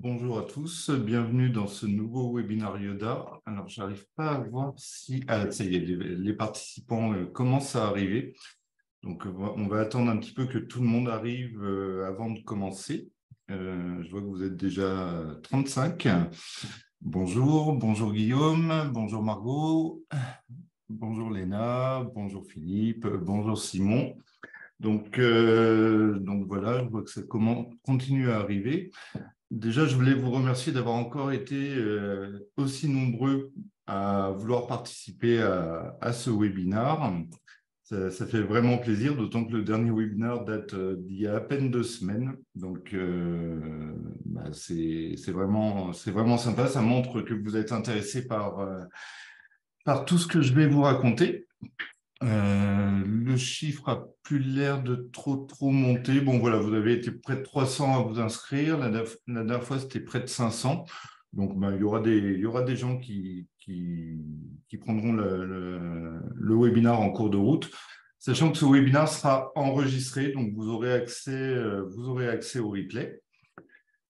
Bonjour à tous, bienvenue dans ce nouveau webinaire Yoda. Alors, j'arrive pas à voir si... Ah, ça y est, les participants commencent à arriver. Donc, on va attendre un petit peu que tout le monde arrive avant de commencer. Je vois que vous êtes déjà 35. Bonjour Guillaume, bonjour Margot, bonjour Léna, bonjour Philippe, bonjour Simon. Donc voilà, je vois que ça continue à arriver. Déjà, je voulais vous remercier d'avoir encore été aussi nombreux à vouloir participer à ce webinaire. Ça fait vraiment plaisir, d'autant que le dernier webinaire date d'il y a à peine 2 semaines. Donc, c'est vraiment sympa. Ça montre que vous êtes intéressé par tout ce que je vais vous raconter. Le chiffre a plus l'air de trop monter. Bon, voilà, vous avez été près de 300 à vous inscrire. La dernière fois, c'était près de 500. Donc, il y aura des gens qui prendront le webinaire en cours de route, sachant que ce webinaire sera enregistré, donc vous aurez accès au replay.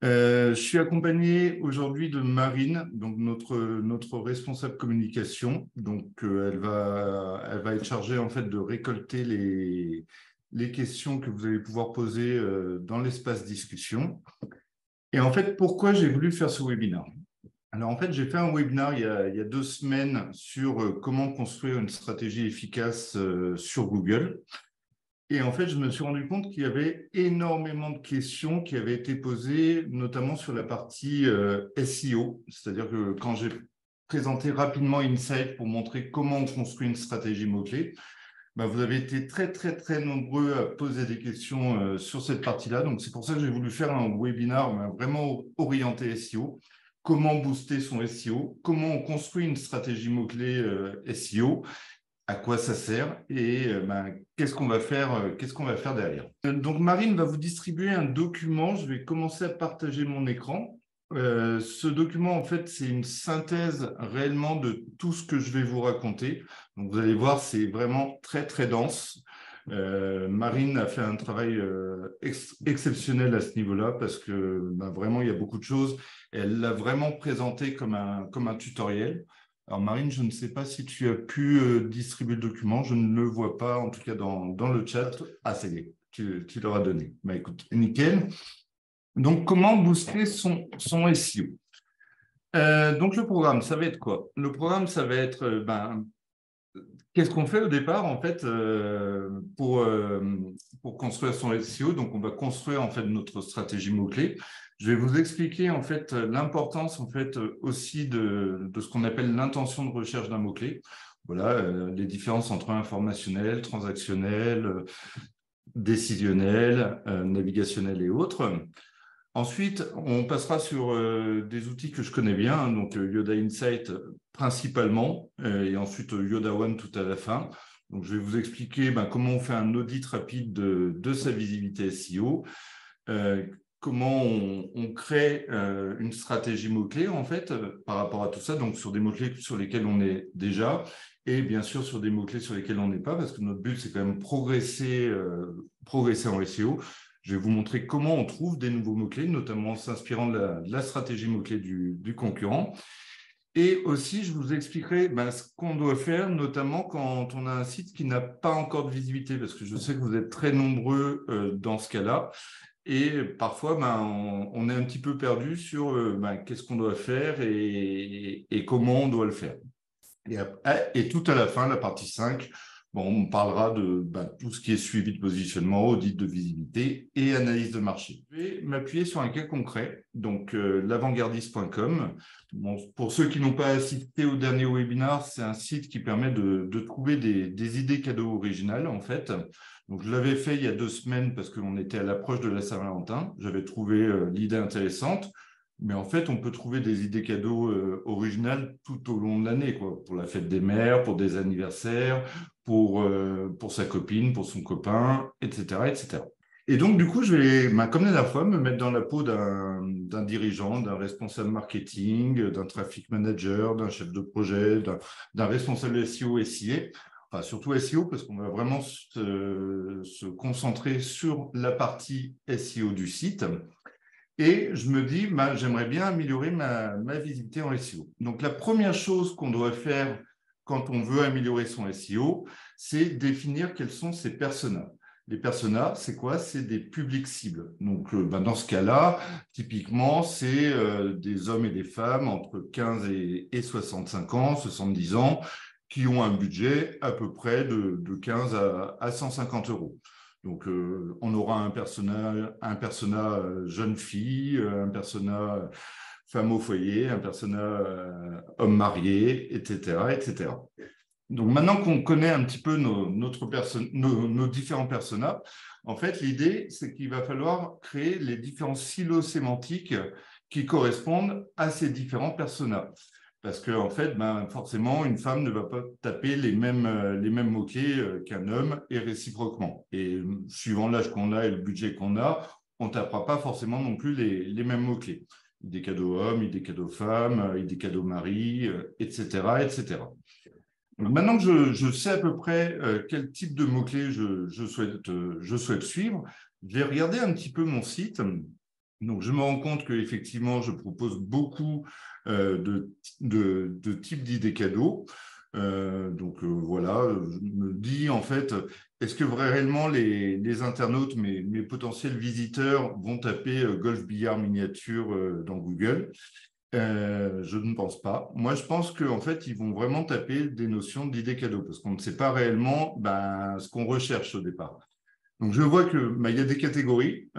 Je suis accompagné aujourd'hui de Marine, donc notre responsable communication. Donc, elle va être chargée en fait de récolter les questions que vous allez pouvoir poser dans l'espace discussion. Et en fait, pourquoi j'ai voulu faire ce webinaire? Alors, en fait, j'ai fait un webinaire il y a 2 semaines sur comment construire une stratégie efficace sur Google. Et en fait, je me suis rendu compte qu'il y avait énormément de questions qui avaient été posées, notamment sur la partie SEO. C'est-à-dire que quand j'ai présenté rapidement Insight pour montrer comment on construit une stratégie mot-clé, vous avez été très nombreux à poser des questions sur cette partie-là. Donc, c'est pour ça que j'ai voulu faire un webinaire vraiment orienté SEO. Comment booster son SEO? Comment on construit une stratégie mot-clé SEO? À quoi ça sert et qu'est-ce qu'on va faire derrière. Donc, Marine va vous distribuer un document. Je vais commencer à partager mon écran. Ce document, en fait, c'est une synthèse réellement de tout ce que je vais vous raconter. Donc, vous allez voir, c'est vraiment très dense. Marine a fait un travail exceptionnel à ce niveau-là parce que vraiment, il y a beaucoup de choses. Elle l'a vraiment présenté comme un tutoriel. Alors, Marine, je ne sais pas si tu as pu distribuer le document. Je ne le vois pas, en tout cas dans le chat. Ah, c'est y est, tu l'auras donné. Écoute, nickel. Donc, comment booster son SEO? Donc, le programme, ça va être quoi? Le programme, ça va être, qu'est-ce qu'on fait au départ, en fait, pour construire son SEO? Donc, on va construire, en fait, notre stratégie mot-clé. Je vais vous expliquer, en fait, l'importance, en fait, aussi de ce qu'on appelle l'intention de recherche d'un mot-clé. Voilà, les différences entre informationnel, transactionnel, décisionnel, navigationnel et autres. Ensuite, on passera sur des outils que je connais bien, hein, donc Yoda Insight principalement, et ensuite Yoda One tout à la fin. Donc, je vais vous expliquer comment on fait un audit rapide de sa visibilité SEO, comment on crée une stratégie mot-clé, en fait, par rapport à tout ça, donc sur des mots-clés sur lesquels on est déjà, et bien sûr sur des mots-clés sur lesquels on n'est pas, parce que notre but, c'est quand même progresser en SEO. Je vais vous montrer comment on trouve des nouveaux mots-clés, notamment en s'inspirant de la stratégie mot-clé du concurrent. Et aussi, je vous expliquerai ce qu'on doit faire, notamment quand on a un site qui n'a pas encore de visibilité, parce que je sais que vous êtes très nombreux dans ce cas-là. Et parfois, on est un petit peu perdu sur qu'est-ce qu'on doit faire et comment on doit le faire. Et tout à la fin, la partie 5, on parlera de tout ce qui est suivi de positionnement, audit de visibilité et analyse de marché. Je vais m'appuyer sur un cas concret, donc l'avantgardiste.com. Bon, pour ceux qui n'ont pas assisté au dernier webinaire, c'est un site qui permet de trouver des idées cadeaux originales, en fait. Donc, je l'avais fait il y a 2 semaines parce qu'on était à l'approche de la Saint-Valentin. J'avais trouvé l'idée intéressante. Mais en fait, on peut trouver des idées cadeaux originales tout au long de l'année, quoi, pour la fête des mères, pour des anniversaires, pour sa copine, pour son copain, etc., etc. Et donc, du coup, je vais, comme la dernière fois, me mettre dans la peau d'un dirigeant, d'un responsable marketing, d'un traffic manager, d'un chef de projet, d'un responsable SEO, SIA. Enfin, surtout SEO, parce qu'on va vraiment se concentrer sur la partie SEO du site. Et je me dis, bah, j'aimerais bien améliorer ma visibilité en SEO. Donc, la première chose qu'on doit faire quand on veut améliorer son SEO, c'est définir quels sont ses personas. Les personas, c'est quoi? C'est des publics cibles. Donc, bah, dans ce cas-là, typiquement, c'est des hommes et des femmes entre 15 et 65 ans, 70 ans, qui ont un budget à peu près de 15 à 150 euros. Donc, on aura un persona jeune fille, un persona femme au foyer, un persona homme marié, etc., etc. Donc, maintenant qu'on connaît un petit peu nos différents personas, en fait, l'idée, c'est qu'il va falloir créer les différents silos sémantiques qui correspondent à ces différents personas. Parce que, en fait, ben, forcément, une femme ne va pas taper les mêmes mots-clés qu'un homme et réciproquement. Et suivant l'âge qu'on a et le budget qu'on a, on ne tapera pas forcément non plus les mêmes mots-clés. Des cadeaux hommes, des cadeaux femmes, des cadeaux mari, etc., etc. Donc maintenant que je sais à peu près quel type de mots-clés je souhaite suivre, je vais regarder un petit peu mon site. Donc, je me rends compte qu'effectivement, je propose beaucoup de types d'idées cadeaux. Donc, voilà, je me dis en fait, est-ce que réellement les internautes, mes potentiels visiteurs, vont taper golf billard miniature dans Google? Je ne pense pas. Moi, je pense qu'en fait, ils vont vraiment taper des notions d'idées cadeaux parce qu'on ne sait pas réellement ce qu'on recherche au départ. Donc, je vois que il y a des catégories,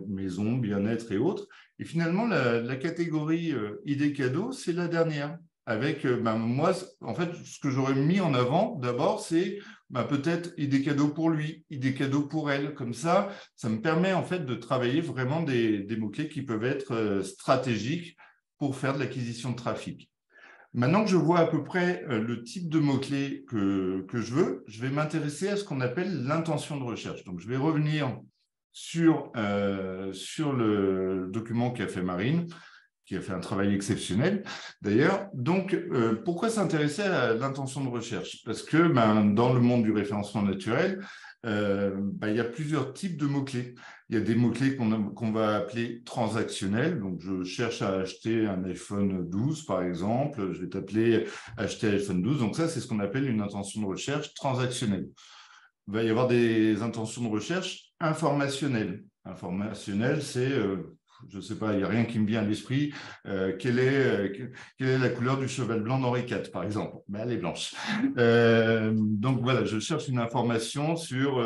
maison, bien-être et autres. Et finalement, la catégorie idées cadeaux, c'est la dernière. Avec, moi, en fait, ce que j'aurais mis en avant d'abord, c'est peut-être idées cadeaux pour lui, idées cadeaux pour elle. Comme ça me permet en fait de travailler vraiment des mots-clés qui peuvent être stratégiques pour faire de l'acquisition de trafic. Maintenant que je vois à peu près le type de mots-clés que je veux, je vais m'intéresser à ce qu'on appelle l'intention de recherche. Donc, je vais revenir sur le document qu'a fait Marine, qui a fait un travail exceptionnel d'ailleurs. Donc, pourquoi s'intéresser à l'intention de recherche? Parce que dans le monde du référencement naturel, il y a plusieurs types de mots-clés. Il y a des mots-clés qu'on va appeler transactionnels. Donc, je cherche à acheter un iPhone 12, par exemple. Je vais t'appeler acheter iPhone 12. Donc, ça, c'est ce qu'on appelle une intention de recherche transactionnelle. Il va y avoir des intentions de recherche informationnelles. Informationnelles, c'est je ne sais pas, il n'y a rien qui me vient à l'esprit. Quelle est la couleur du cheval blanc d'Henri IV, par exemple? Elle est blanche. Donc voilà, je cherche une information sur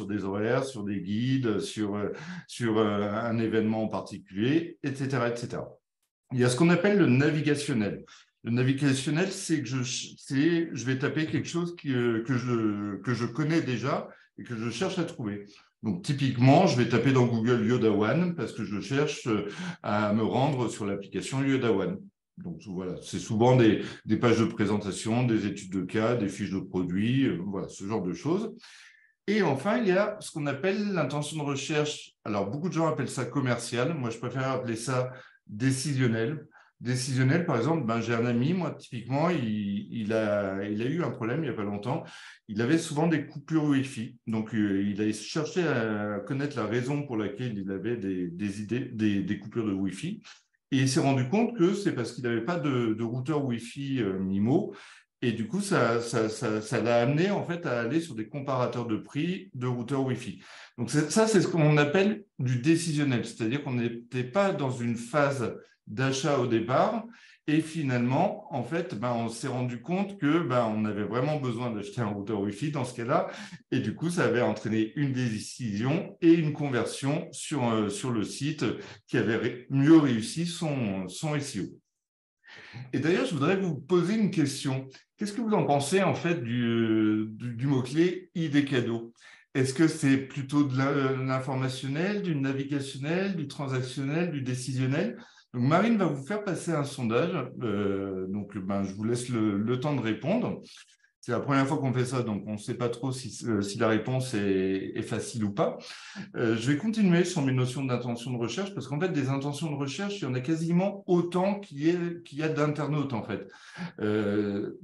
des horaires, sur des guides, sur un événement en particulier, etc., etc. Il y a ce qu'on appelle le navigationnel. Le navigationnel, c'est que je vais taper quelque chose que je connais déjà et que je cherche à trouver. Donc, typiquement, je vais taper dans Google Yoda One parce que je cherche à me rendre sur l'application Yoda One. Donc, voilà, c'est souvent des pages de présentation, des études de cas, des fiches de produits, voilà, ce genre de choses. Et enfin, il y a ce qu'on appelle l'intention de recherche. Alors, beaucoup de gens appellent ça commercial. Moi, je préfère appeler ça décisionnel. Décisionnel, par exemple, j'ai un ami, moi, typiquement, il a eu un problème il n'y a pas longtemps. Il avait souvent des coupures Wi-Fi. Donc, il a cherché à connaître la raison pour laquelle il avait des coupures de Wi-Fi. Et il s'est rendu compte que c'est parce qu'il n'avait pas de routeur Wi-Fi MIMO. Et du coup, ça l'a amené en fait à aller sur des comparateurs de prix de routeurs Wi-Fi. Donc ça, c'est ce qu'on appelle du décisionnel, c'est-à-dire qu'on n'était pas dans une phase d'achat au départ. Et finalement, en fait, on s'est rendu compte que on avait vraiment besoin d'acheter un routeur Wi-Fi dans ce cas-là. Et du coup, ça avait entraîné une décision et une conversion sur le site qui avait mieux réussi son SEO. Et d'ailleurs, je voudrais vous poser une question. Qu'est-ce que vous en pensez en fait du mot-clé idée cadeau? Est-ce que c'est plutôt de l'informationnel, du navigationnel, du transactionnel, du décisionnel? Donc, Marine va vous faire passer un sondage. Donc, je vous laisse le temps de répondre. C'est la première fois qu'on fait ça, donc on ne sait pas trop si la réponse est facile ou pas. Je vais continuer sur mes notions d'intention de recherche parce qu'en fait, des intentions de recherche, il y en a quasiment autant qu'il y a d'internautes en fait.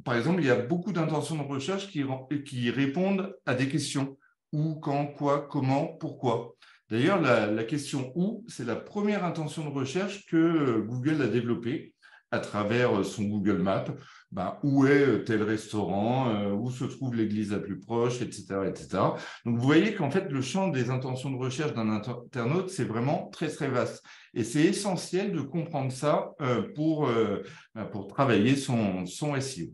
Par exemple, il y a beaucoup d'intentions de recherche qui répondent à des questions. Où, quand, quoi, comment, pourquoi. D'ailleurs, la question « où », c'est la première intention de recherche que Google a développée à travers son Google Maps. Ben, où est tel restaurant, où se trouve l'église la plus proche, etc., etc. Donc, vous voyez qu'en fait, le champ des intentions de recherche d'un internaute, c'est vraiment très, très vaste. Et c'est essentiel de comprendre ça pour travailler son SEO.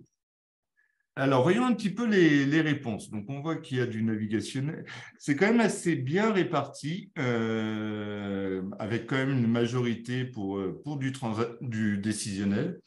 Alors, voyons un petit peu les réponses. Donc, on voit qu'il y a du navigationnel. C'est quand même assez bien réparti, avec quand même une majorité pour du décisionnel.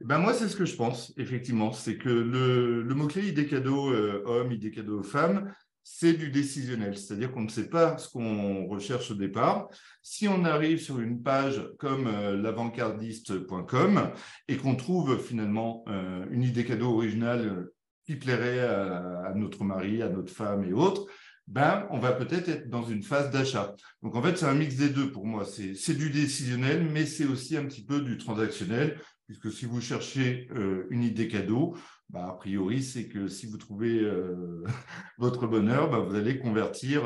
Ben moi, c'est ce que je pense, effectivement. C'est que le mot-clé idée cadeau homme, idée cadeau femme, c'est du décisionnel. C'est-à-dire qu'on ne sait pas ce qu'on recherche au départ. Si on arrive sur une page comme l'avantgardiste.com et qu'on trouve finalement une idée cadeau originale qui plairait à notre mari, à notre femme et autres, ben, on va peut-être être dans une phase d'achat. Donc, en fait, c'est un mix des deux pour moi. C'est du décisionnel, mais c'est aussi un petit peu du transactionnel, puisque si vous cherchez une idée cadeau, bah, a priori, c'est que si vous trouvez votre bonheur, bah, vous allez convertir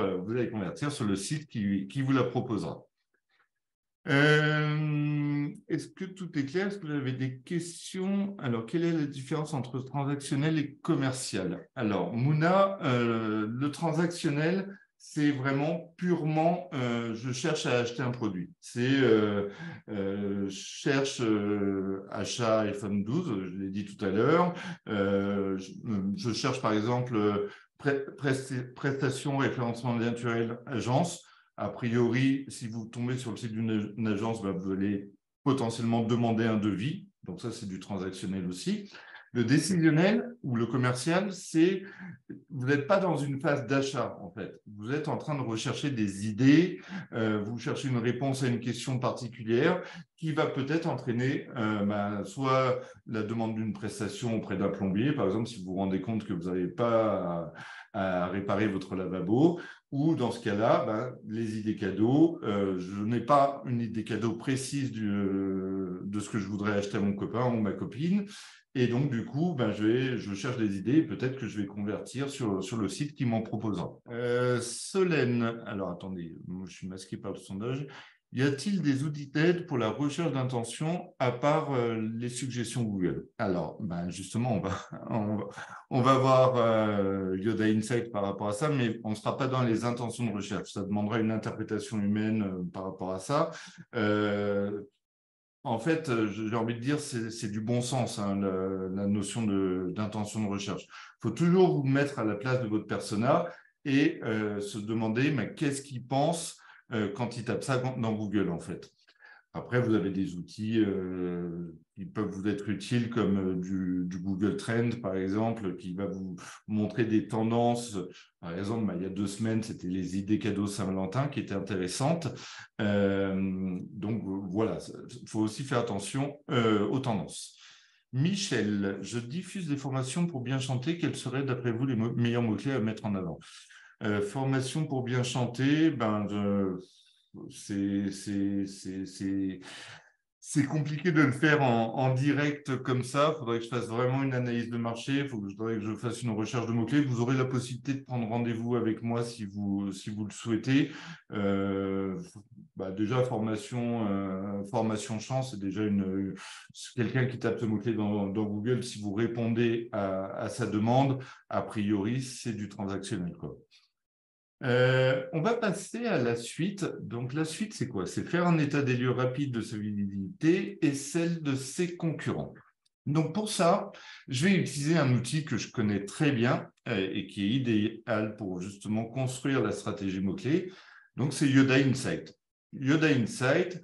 sur le site qui vous la proposera. Est-ce que tout est clair? Est-ce que vous avez des questions? Alors, quelle est la différence entre transactionnel et commercial? Alors, Mouna, le transactionnel, c'est vraiment purement je cherche à acheter un produit. C'est je cherche achat iPhone 12, je l'ai dit tout à l'heure. Je cherche par exemple prestation référencement naturel agence. A priori, si vous tombez sur le site d'une agence, bah, vous allez potentiellement demander un devis. Donc ça, c'est du transactionnel aussi. Le décisionnel ou le commercial, c'est vous n'êtes pas dans une phase d'achat, en fait. Vous êtes en train de rechercher des idées, vous cherchez une réponse à une question particulière qui va peut-être entraîner soit la demande d'une prestation auprès d'un plombier, par exemple, si vous vous rendez compte que vous n'avez pas à réparer votre lavabo, ou dans ce cas-là, les idées cadeaux, je n'ai pas une idée cadeau précise de ce que je voudrais acheter à mon copain ou ma copine. Et donc, du coup, je cherche des idées et peut-être que je vais convertir sur le site qui m'en proposera. Solène, alors attendez, moi, je suis masqué par le sondage. Y a-t-il des outils d'aide pour la recherche d'intention à part les suggestions Google? Alors, justement, on va voir Yoda Insight par rapport à ça, mais on ne sera pas dans les intentions de recherche. Ça demandera une interprétation humaine par rapport à ça. En fait, j'ai envie de dire, c'est du bon sens, hein, la notion d'intention de recherche. Il faut toujours vous mettre à la place de votre persona et se demander qu'est-ce qu'il pense quand il tape ça dans Google, en fait. Après, vous avez des outils qui peuvent vous être utiles comme du Google Trend, par exemple, qui va vous montrer des tendances. Par exemple, il y a 2 semaines, c'était les idées cadeaux Saint-Valentin qui étaient intéressantes. Donc, voilà, il faut aussi faire attention aux tendances. Michel, je diffuse des formations pour bien chanter. Quels seraient, d'après vous, les meilleurs mots-clés à mettre en avant? Formation pour bien chanter, c'est compliqué de le faire en direct comme ça. Il faudrait que je fasse vraiment une analyse de marché. Il faudrait que je fasse une recherche de mots-clés. Vous aurez la possibilité de prendre rendez-vous avec moi si vous le souhaitez. Déjà, formation chant, c'est déjà quelqu'un qui tape ce mot-clé dans Google. Si vous répondez à sa demande, a priori, c'est du transactionnel, quoi. On va passer à la suite. Donc, la suite, c'est quoi? C'est faire un état des lieux rapide de sa visibilité et celle de ses concurrents. Donc, pour ça, je vais utiliser un outil que je connais très bien et qui est idéal pour justement construire la stratégie mot-clé. Donc, c'est Yoda Insight. Yoda Insight,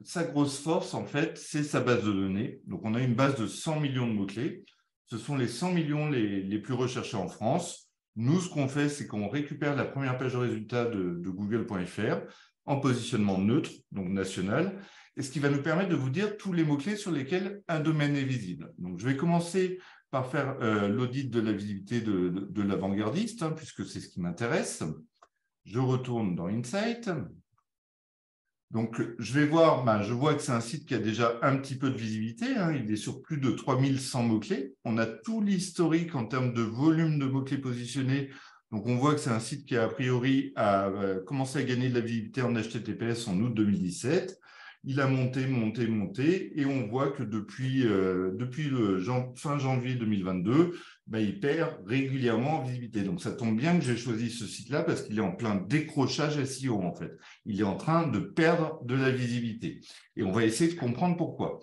sa grosse force, en fait, c'est sa base de données. Donc, on a une base de 100 millions de mots-clés. Ce sont les 100 millions les plus recherchés en France. Nous, ce qu'on fait, c'est qu'on récupère la première page de résultats de Google.fr en positionnement neutre, donc national, et ce qui va nous permettre de vous dire tous les mots-clés sur lesquels un domaine est visible. Donc, je vais commencer par faire l'audit de la visibilité de l'avant-gardiste, puisque c'est ce qui m'intéresse. Je retourne dans Insight. Donc, je vais voir, je vois que c'est un site qui a déjà un petit peu de visibilité. Il est sur plus de 3100 mots-clés. On a tout l'historique en termes de volume de mots-clés positionnés Donc, on voit que c'est un site qui, a priori, a commencé à gagner de la visibilité en HTTPS en août 2017. Il a monté, et on voit que depuis le fin janvier 2022, il perd régulièrement en visibilité. Donc, ça tombe bien que j'ai choisi ce site-là parce qu'il est en plein décrochage SEO, en fait. Il est en train de perdre de la visibilité. Et on va essayer de comprendre pourquoi.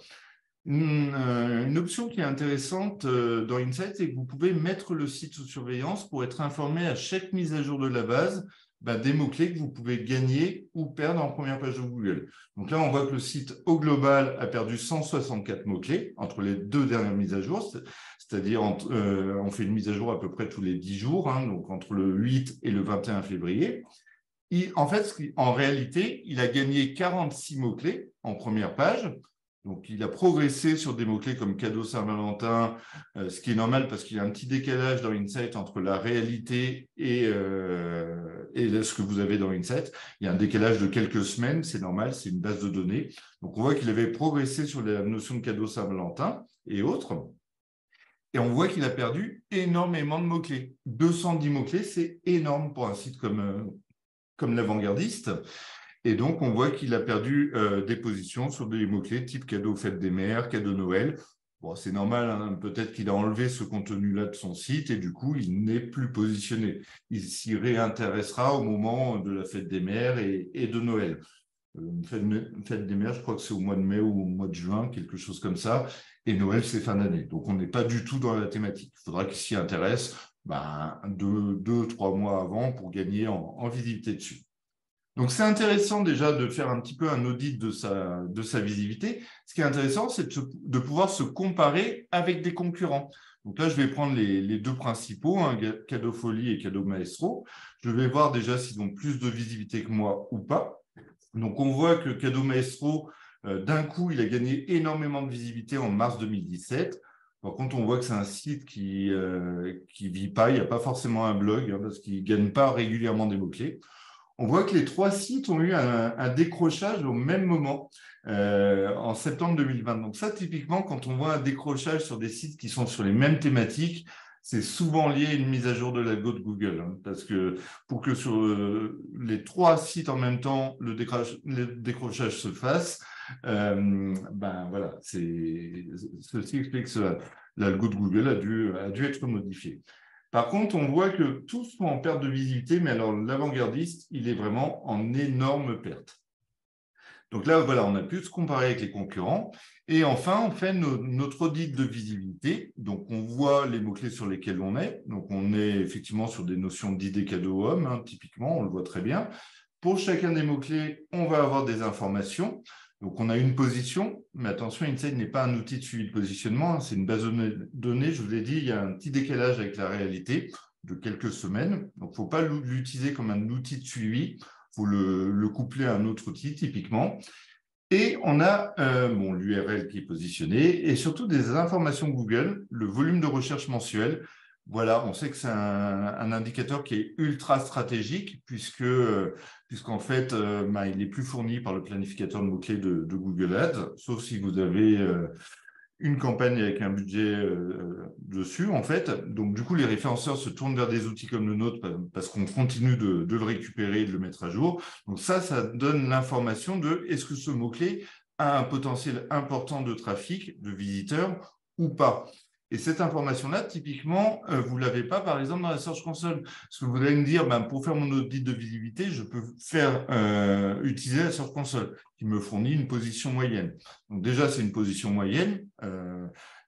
Une option qui est intéressante dans Insight, c'est que vous pouvez mettre le site sous surveillance pour être informé à chaque mise à jour de la base des mots-clés que vous pouvez gagner ou perdre en première page de Google. Donc là, on voit que le site au global a perdu 164 mots-clés entre les 2 dernières mises à jour, c'est-à-dire on fait une mise à jour à peu près tous les 10 jours, donc entre le 8 et le 21 février. En réalité, il a gagné 46 mots-clés en première page. Donc, il a progressé sur des mots-clés comme cadeau Saint-Valentin, ce qui est normal parce qu'il y a un petit décalage dans Insight entre la réalité et ce que vous avez dans Insight. Il y a un décalage de quelques semaines, c'est normal, c'est une base de données. Donc, on voit qu'il avait progressé sur la notion de cadeau Saint-Valentin et autres. Et on voit qu'il a perdu énormément de mots-clés. 210 mots-clés, c'est énorme pour un site comme l'Avant-Gardiste. Et donc, on voit qu'il a perdu des positions sur des mots-clés type cadeau fête des mères, cadeau Noël. Bon, c'est normal, hein, peut-être qu'il a enlevé ce contenu-là de son site et du coup, il n'est plus positionné. Il s'y réintéressera au moment de la fête des mères et de Noël. Fête des mères, je crois que c'est au mois de mai ou au mois de juin, quelque chose comme ça. Et Noël, c'est fin d'année. Donc, on n'est pas du tout dans la thématique. Il faudra qu'il s'y intéresse 2-3 mois avant pour gagner en visibilité dessus. Donc, c'est intéressant déjà de faire un petit peu un audit de sa visibilité. Ce qui est intéressant, c'est de pouvoir se comparer avec des concurrents. Donc là, je vais prendre les 2 principaux, Cadeau Folie et Cadeau Maestro. Je vais voir déjà s'ils ont plus de visibilité que moi ou pas. Donc, on voit que Cadeau Maestro, d'un coup, il a gagné énormément de visibilité en mars 2017. Par contre, on voit que c'est un site qui vit pas. Il n'y a pas forcément un blog parce qu'il ne gagne pas régulièrement des mots-clés. On voit que les 3 sites ont eu un décrochage au même moment, en septembre 2020. Donc ça, typiquement, quand on voit un décrochage sur des sites qui sont sur les mêmes thématiques, c'est souvent lié à une mise à jour de l'algo de Google. Parce que pour que sur les 3 sites en même temps, le décrochage se fasse, voilà, ceci explique cela. L'algo de Google a dû être modifié. Par contre, on voit que tous sont en perte de visibilité, mais alors l'avant-gardiste, il est vraiment en énorme perte. Donc là, voilà, on a pu se comparer avec les concurrents. Et enfin, on fait notre audit de visibilité. Donc, on voit les mots-clés sur lesquels on est. Donc, on est effectivement sur des notions d'idées cadeau homme, typiquement, on le voit très bien. Pour chacun des mots-clés, on va avoir des informations. Donc, on a une position, mais attention, Insight n'est pas un outil de suivi de positionnement, c'est une base de données. Je vous l'ai dit, il y a un petit décalage avec la réalité de quelques semaines. Donc, il ne faut pas l'utiliser comme un outil de suivi. Il faut le coupler à un autre outil, typiquement. Et on a l'URL qui est positionné et surtout des informations Google, le volume de recherche mensuel. Voilà, on sait que c'est un indicateur qui est ultra stratégique puisqu'en fait, il est plus fourni par le planificateur de mots-clés de Google Ads, sauf si vous avez une campagne avec un budget dessus, en fait. Donc, du coup, les référenceurs se tournent vers des outils comme le nôtre parce qu'on continue de le récupérer et de le mettre à jour. Donc, ça donne l'information de est-ce que ce mot-clé a un potentiel important de trafic, de visiteurs ou pas. Et cette information-là, typiquement, vous ne l'avez pas, par exemple, dans la Search Console. Parce que vous allez me dire, pour faire mon audit de visibilité, je peux utiliser la Search Console, qui me fournit une position moyenne. Donc déjà, c'est une position moyenne.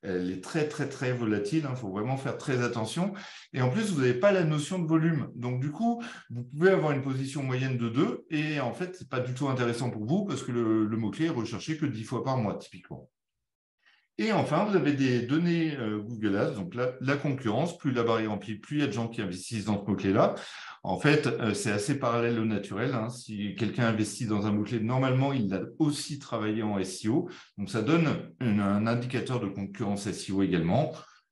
Elle est très, très, très volatile. Il faut vraiment faire très attention. Et en plus, vous n'avez pas la notion de volume. Donc, du coup, vous pouvez avoir une position moyenne de 2. Et en fait, ce n'est pas du tout intéressant pour vous parce que le mot-clé est recherché que 10 fois par mois, typiquement. Et enfin, vous avez des données Google Ads, donc la concurrence, plus la barre est remplie, plus il y a de gens qui investissent dans ce mot-clé-là. En fait, c'est assez parallèle au naturel. Si quelqu'un investit dans un mot-clé, normalement, il a aussi travaillé en SEO. Donc, ça donne un indicateur de concurrence SEO également.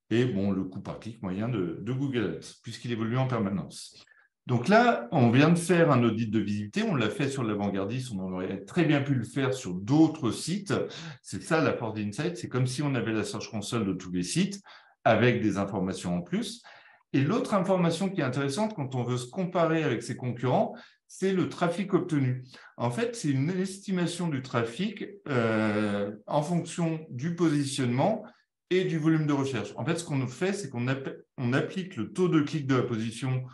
Et le coût par clic moyen de Google Ads, puisqu'il évolue en permanence. Donc là, on vient de faire un audit de visibilité, on l'a fait sur l'Avant-Gardiste, on aurait très bien pu le faire sur d'autres sites. C'est ça la force d'Insight, c'est comme si on avait la Search Console de tous les sites avec des informations en plus. Et l'autre information qui est intéressante quand on veut se comparer avec ses concurrents, c'est le trafic obtenu. En fait, c'est une estimation du trafic en fonction du positionnement et du volume de recherche. En fait, ce qu'on fait, c'est qu'on applique le taux de clic de la position.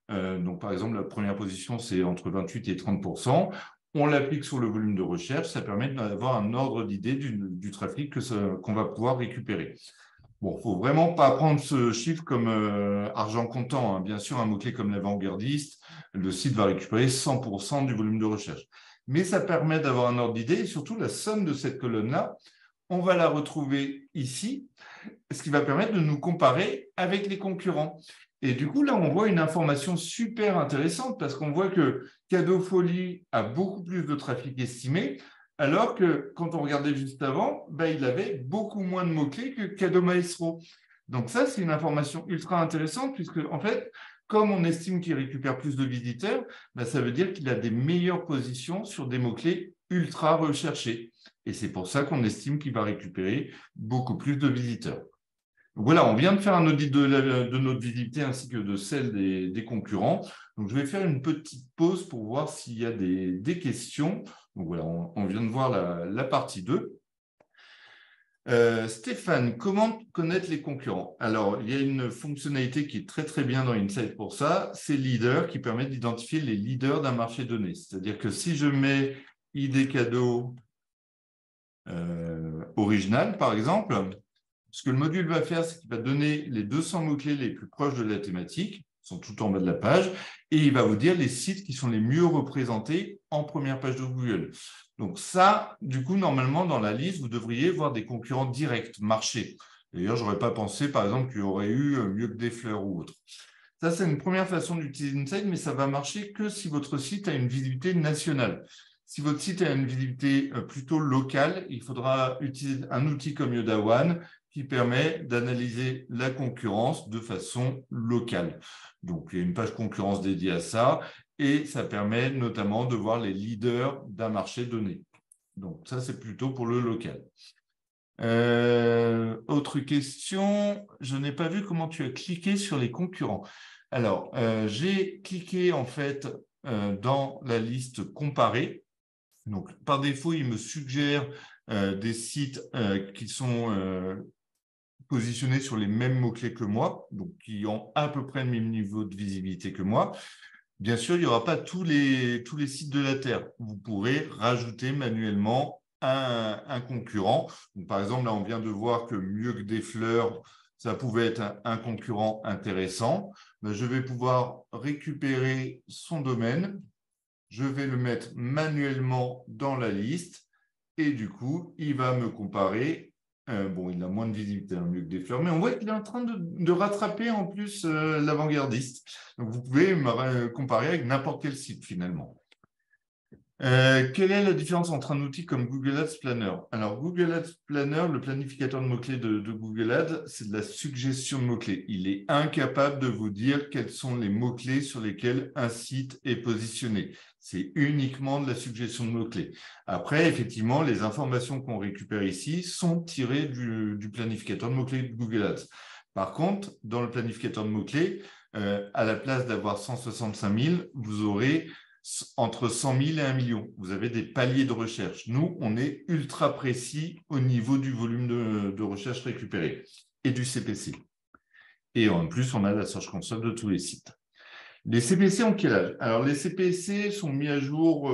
Donc, par exemple, la première position, c'est entre 28 et 30%. On l'applique sur le volume de recherche. Ça permet d'avoir un ordre d'idée du trafic qu'on va pouvoir récupérer. Bon, il ne faut vraiment pas prendre ce chiffre comme argent comptant, hein. Bien sûr, un mot-clé comme l'avant-gardiste, le site va récupérer 100% du volume de recherche. Mais ça permet d'avoir un ordre d'idée et surtout la somme de cette colonne-là, on va la retrouver ici, ce qui va permettre de nous comparer avec les concurrents. Et du coup, là, on voit une information super intéressante parce qu'on voit que Cadeau Folie a beaucoup plus de trafic estimé, alors que quand on regardait juste avant, il avait beaucoup moins de mots-clés que Cadeau Maestro. Donc ça, c'est une information ultra intéressante puisque, en fait, comme on estime qu'il récupère plus de visiteurs, ça veut dire qu'il a des meilleures positions sur des mots-clés ultra recherchés. Et c'est pour ça qu'on estime qu'il va récupérer beaucoup plus de visiteurs. Donc voilà, on vient de faire un audit de notre visibilité ainsi que de celle des concurrents. Donc, je vais faire une petite pause pour voir s'il y a des questions. Donc voilà, on vient de voir la partie 2. Stéphane, comment connaître les concurrents? Alors, il y a une fonctionnalité qui est très, très bien dans Insight pour ça. C'est Leader qui permet d'identifier les leaders d'un marché donné. C'est-à-dire que si je mets ID cadeau original, par exemple, ce que le module va faire, c'est qu'il va donner les 200 mots-clés les plus proches de la thématique, qui sont tout en bas de la page, et il va vous dire les sites qui sont les mieux représentés en première page de Google. Donc ça, du coup, normalement, dans la liste, vous devriez voir des concurrents directs, marchés. D'ailleurs, je n'aurais pas pensé, par exemple, qu'il y aurait eu mieux que des fleurs ou autre. Ça, c'est une première façon d'utiliser Insight, mais ça va marcher que si votre site a une visibilité nationale. Si votre site a une visibilité plutôt locale, il faudra utiliser un outil comme Yoda One qui permet d'analyser la concurrence de façon locale. Donc, il y a une page concurrence dédiée à ça et ça permet notamment de voir les leaders d'un marché donné. Donc, ça, c'est plutôt pour le local. Autre question, je n'ai pas vu comment tu as cliqué sur les concurrents. Alors, j'ai cliqué en fait dans la liste comparée. Donc, par défaut, il me suggère des sites qui sont positionnés sur les mêmes mots-clés que moi, donc qui ont à peu près le même niveau de visibilité que moi. Bien sûr, il n'y aura pas tous les sites de la Terre. Vous pourrez rajouter manuellement un concurrent. Donc, par exemple, là, on vient de voir que mieux que des fleurs, ça pouvait être un concurrent intéressant. Je vais pouvoir récupérer son domaine. Je vais le mettre manuellement dans la liste et du coup, il va me comparer. Bon, il a moins de visibilité, mieux que des fleurs, mais on voit qu'il est en train de rattraper en plus l'avant-gardiste. Donc, vous pouvez me comparer avec n'importe quel site finalement. Quelle est la différence entre un outil comme Google Ads Planner? Alors, Google Ads Planner, le planificateur de mots-clés de Google Ads, c'est de la suggestion de mots-clés. Il est incapable de vous dire quels sont les mots-clés sur lesquels un site est positionné. C'est uniquement de la suggestion de mots-clés. Après, effectivement, les informations qu'on récupère ici sont tirées du planificateur de mots-clés de Google Ads. Par contre, dans le planificateur de mots-clés, à la place d'avoir 165 000, vous aurez entre 100 000 et 1 million. Vous avez des paliers de recherche. Nous, on est ultra précis au niveau du volume de recherche récupéré et du CPC. Et en plus, on a la Search Console de tous les sites. Les CPC ont quel âge? Alors, les CPC sont mis à jour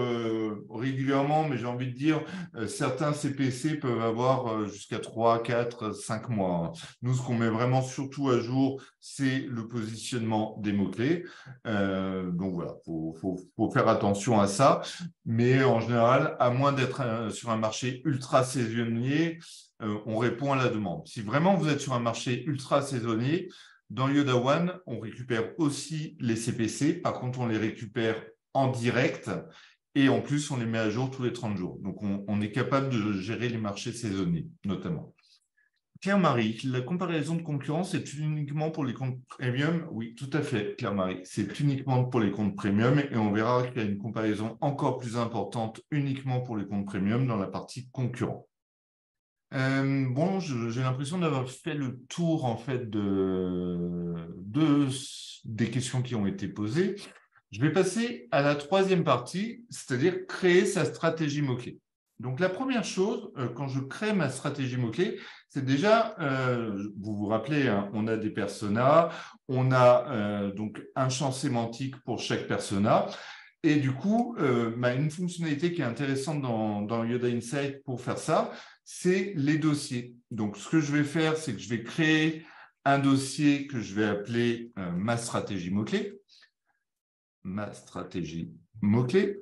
régulièrement, mais j'ai envie de dire, certains CPC peuvent avoir jusqu'à 3, 4, 5 mois. Nous, ce qu'on met vraiment surtout à jour, c'est le positionnement des mots-clés. Donc, voilà, faut faire attention à ça. Mais en général, à moins d'être sur un marché ultra saisonnier, on répond à la demande. Si vraiment vous êtes sur un marché ultra saisonnier, dans Yoda One, on récupère aussi les CPC. Par contre, on les récupère en direct et en plus, on les met à jour tous les 30 jours. Donc, on est capable de gérer les marchés saisonniers, notamment. Claire-Marie, la comparaison de concurrence est uniquement pour les comptes premium? Oui, tout à fait, Claire-Marie. C'est uniquement pour les comptes premium et on verra qu'il y a une comparaison encore plus importante uniquement pour les comptes premium dans la partie concurrent. Bon, j'ai l'impression d'avoir fait le tour en fait des questions qui ont été posées. Je vais passer à la troisième partie, c'est-à-dire créer sa stratégie mot-clé. Donc la première chose, quand je crée ma stratégie mot-clé, c'est déjà, vous vous rappelez, hein, on a des personas, on a donc un champ sémantique pour chaque persona. Et du coup, une fonctionnalité qui est intéressante dans Yoda Insight pour faire ça, c'est les dossiers. Donc, ce que je vais faire, c'est que je vais créer un dossier que je vais appeler ma stratégie mot-clé. Ma stratégie mot-clé.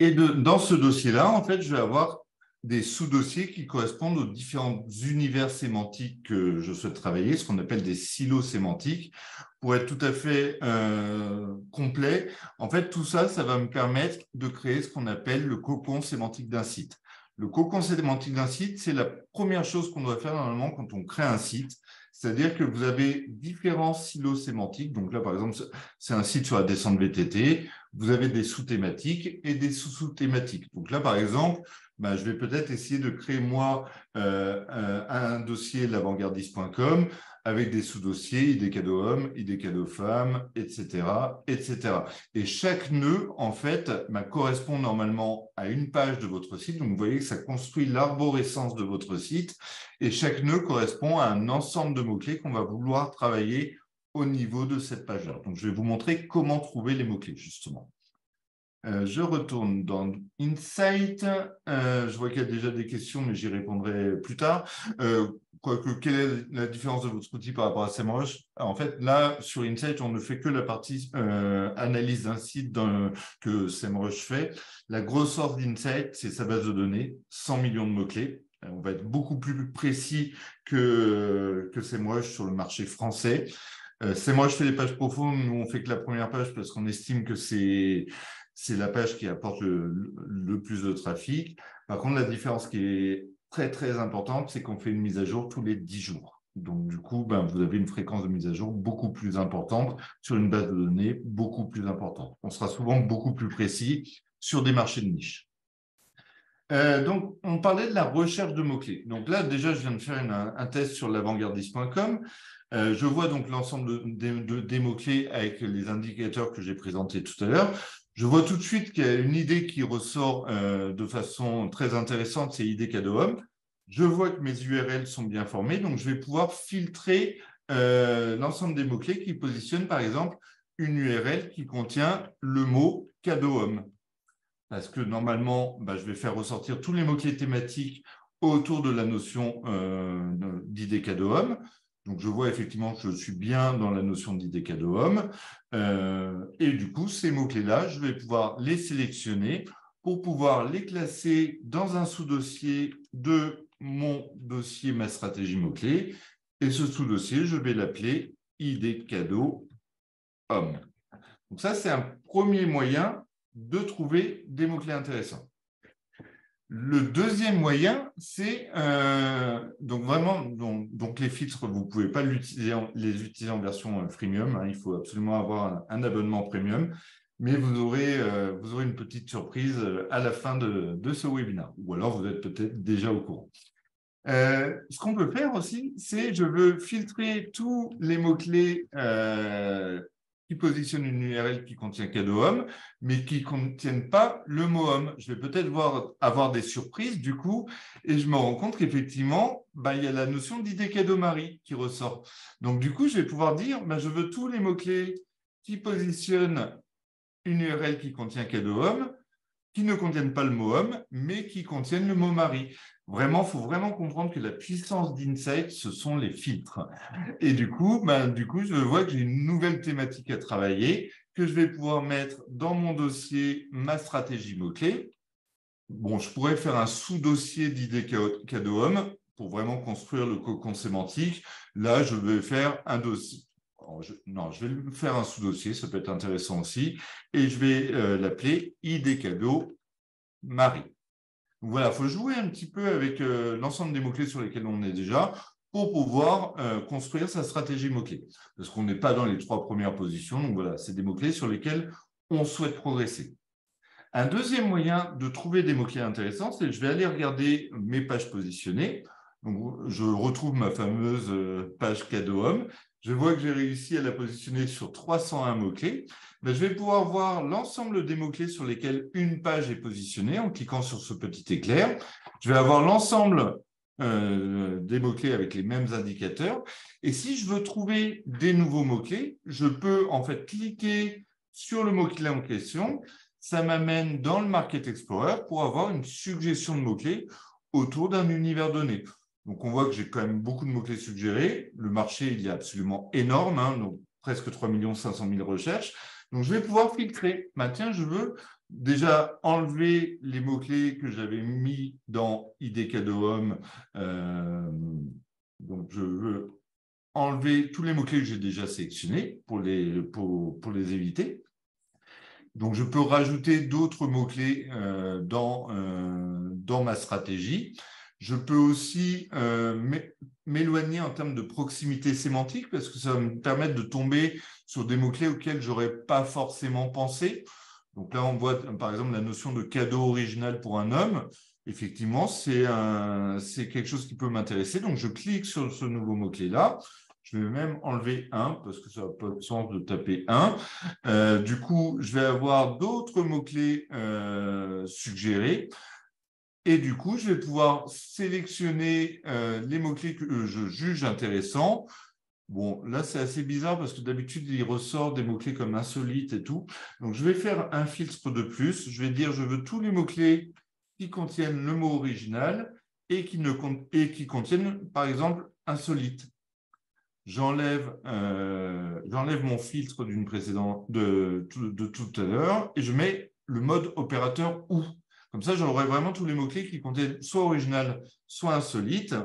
Et dans ce dossier-là, en fait, je vais avoir des sous-dossiers qui correspondent aux différents univers sémantiques que je souhaite travailler, ce qu'on appelle des silos sémantiques. Pour être tout à fait complet, en fait, tout ça, ça va me permettre de créer ce qu'on appelle le cocon sémantique d'un site. Le cocon sémantique d'un site, c'est la première chose qu'on doit faire normalement quand on crée un site. C'est-à-dire que vous avez différents silos sémantiques. Donc là, par exemple, c'est un site sur la descente VTT. Vous avez des sous-thématiques et des sous-thématiques. Donc là, par exemple, je vais peut-être essayer de créer, moi, un dossier l'avantgardiste.com avec des sous-dossiers, idées cadeaux hommes, idées cadeaux femmes, etc., etc. Et chaque nœud, en fait, correspond normalement à une page de votre site. Donc, vous voyez que ça construit l'arborescence de votre site. Et chaque nœud correspond à un ensemble de mots-clés qu'on va vouloir travailler au niveau de cette page-là. Donc, je vais vous montrer comment trouver les mots-clés, justement. Je retourne dans Insight. Je vois qu'il y a déjà des questions, mais j'y répondrai plus tard. Quelle est la différence de votre outil par rapport à SEMrush? En fait, là, sur Insight, on ne fait que la partie analyse d'un site que SEMrush fait. La grosse force d'Insight, c'est sa base de données, 100 millions de mots-clés. On va être beaucoup plus précis que SEMrush sur le marché français. SEMrush fait les pages profondes, nous on fait que la première page parce qu'on estime que c'est la page qui apporte le plus de trafic. Par contre, la différence qui est très, très importante, c'est qu'on fait une mise à jour tous les 10 jours. Donc, du coup, vous avez une fréquence de mise à jour beaucoup plus importante sur une base de données beaucoup plus importante. On sera souvent beaucoup plus précis sur des marchés de niche. Donc, on parlait de la recherche de mots-clés. Donc là, déjà, je viens de faire un test sur l'avantgardiste.com. Je vois donc l'ensemble des mots-clés avec les indicateurs que j'ai présentés tout à l'heure. Je vois tout de suite qu'il y a une idée qui ressort de façon très intéressante, c'est idée cadeau homme. Je vois que mes URL sont bien formées, donc je vais pouvoir filtrer l'ensemble des mots-clés qui positionnent, par exemple, une URL qui contient le mot cadeau homme. Parce que normalement, je vais faire ressortir tous les mots-clés thématiques autour de la notion d'idée cadeau homme. Donc, je vois effectivement que je suis bien dans la notion d'idée cadeau homme. Et du coup, ces mots-clés-là, je vais pouvoir les sélectionner pour pouvoir les classer dans un sous-dossier de mon dossier ma stratégie mots-clés. Et ce sous-dossier, je vais l'appeler idée cadeau homme. Donc ça, c'est un premier moyen de trouver des mots-clés intéressants. Le deuxième moyen, c'est donc vraiment donc les filtres, vous ne pouvez pas les utiliser en version freemium, hein, il faut absolument avoir un abonnement premium, mais vous aurez une petite surprise à la fin de ce webinaire, ou alors vous êtes peut-être déjà au courant. Ce qu'on peut faire aussi, c'est je veux filtrer tous les mots-clés qui positionnent une URL qui contient cadeau homme, mais qui ne contiennent pas le mot homme. Je vais peut-être avoir des surprises du coup, et je me rends compte qu'effectivement, il y a la notion d'idée cadeau Marie qui ressort. Donc du coup, je vais pouvoir dire, je veux tous les mots-clés qui positionnent une URL qui contient cadeau homme, qui ne contiennent pas le mot homme, mais qui contiennent le mot Marie. Vraiment, il faut vraiment comprendre que la puissance d'Insight, ce sont les filtres. Et du coup, je vois que j'ai une nouvelle thématique à travailler, que je vais pouvoir mettre dans mon dossier ma stratégie mot-clé. Bon, je pourrais faire un sous-dossier d'idées cadeau homme pour vraiment construire le cocon sémantique. Là, je vais faire un dossier. Je vais faire un sous-dossier, ça peut être intéressant aussi, et je vais l'appeler idée cadeau Marie. Donc voilà, il faut jouer un petit peu avec l'ensemble des mots-clés sur lesquels on est déjà pour pouvoir construire sa stratégie mots-clés. Parce qu'on n'est pas dans les 3 premières positions, donc voilà, c'est des mots-clés sur lesquels on souhaite progresser. Un deuxième moyen de trouver des mots-clés intéressants, c'est que je vais aller regarder mes pages positionnées. Donc, je retrouve ma fameuse page cadeau homme. Je vois que j'ai réussi à la positionner sur 301 mots-clés. Ben, je vais pouvoir voir l'ensemble des mots-clés sur lesquels une page est positionnée en cliquant sur ce petit éclair. Je vais avoir l'ensemble des mots-clés avec les mêmes indicateurs. Et si je veux trouver des nouveaux mots-clés, je peux en fait cliquer sur le mot-clé en question. Ça m'amène dans le Market Explorer pour avoir une suggestion de mots-clés autour d'un univers donné. Donc, on voit que j'ai quand même beaucoup de mots-clés suggérés. Le marché, il est absolument énorme, hein, donc presque 3 500 000 recherches. Donc, je vais pouvoir filtrer. Bah, tiens, je veux déjà enlever les mots-clés que j'avais mis dans ID Cadeau Homme. Donc, je veux enlever tous les mots-clés que j'ai déjà sélectionnés pour les éviter. Donc, je peux rajouter d'autres mots-clés dans ma stratégie. Je peux aussi m'éloigner en termes de proximité sémantique parce que ça va me permettre de tomber sur des mots-clés auxquels je n'aurais pas forcément pensé. Donc là, on voit par exemple la notion de cadeau original pour un homme. Effectivement, c'est quelque chose qui peut m'intéresser. Donc, je clique sur ce nouveau mot-clé-là. Je vais même enlever un parce que ça n'a pas de sens de taper un. Du coup, je vais avoir d'autres mots-clés suggérés. Et du coup, je vais pouvoir sélectionner les mots-clés que je juge intéressants. Bon, là, c'est assez bizarre parce que d'habitude, il ressort des mots-clés comme insolite et tout. Donc, je vais faire un filtre de plus. Je vais dire, je veux tous les mots-clés qui contiennent le mot original et qui contiennent, par exemple, insolite. J'enlève mon filtre de tout à l'heure et je mets le mode opérateur ou. Comme ça, j'aurai vraiment tous les mots-clés qui contiennent soit original, soit insolite.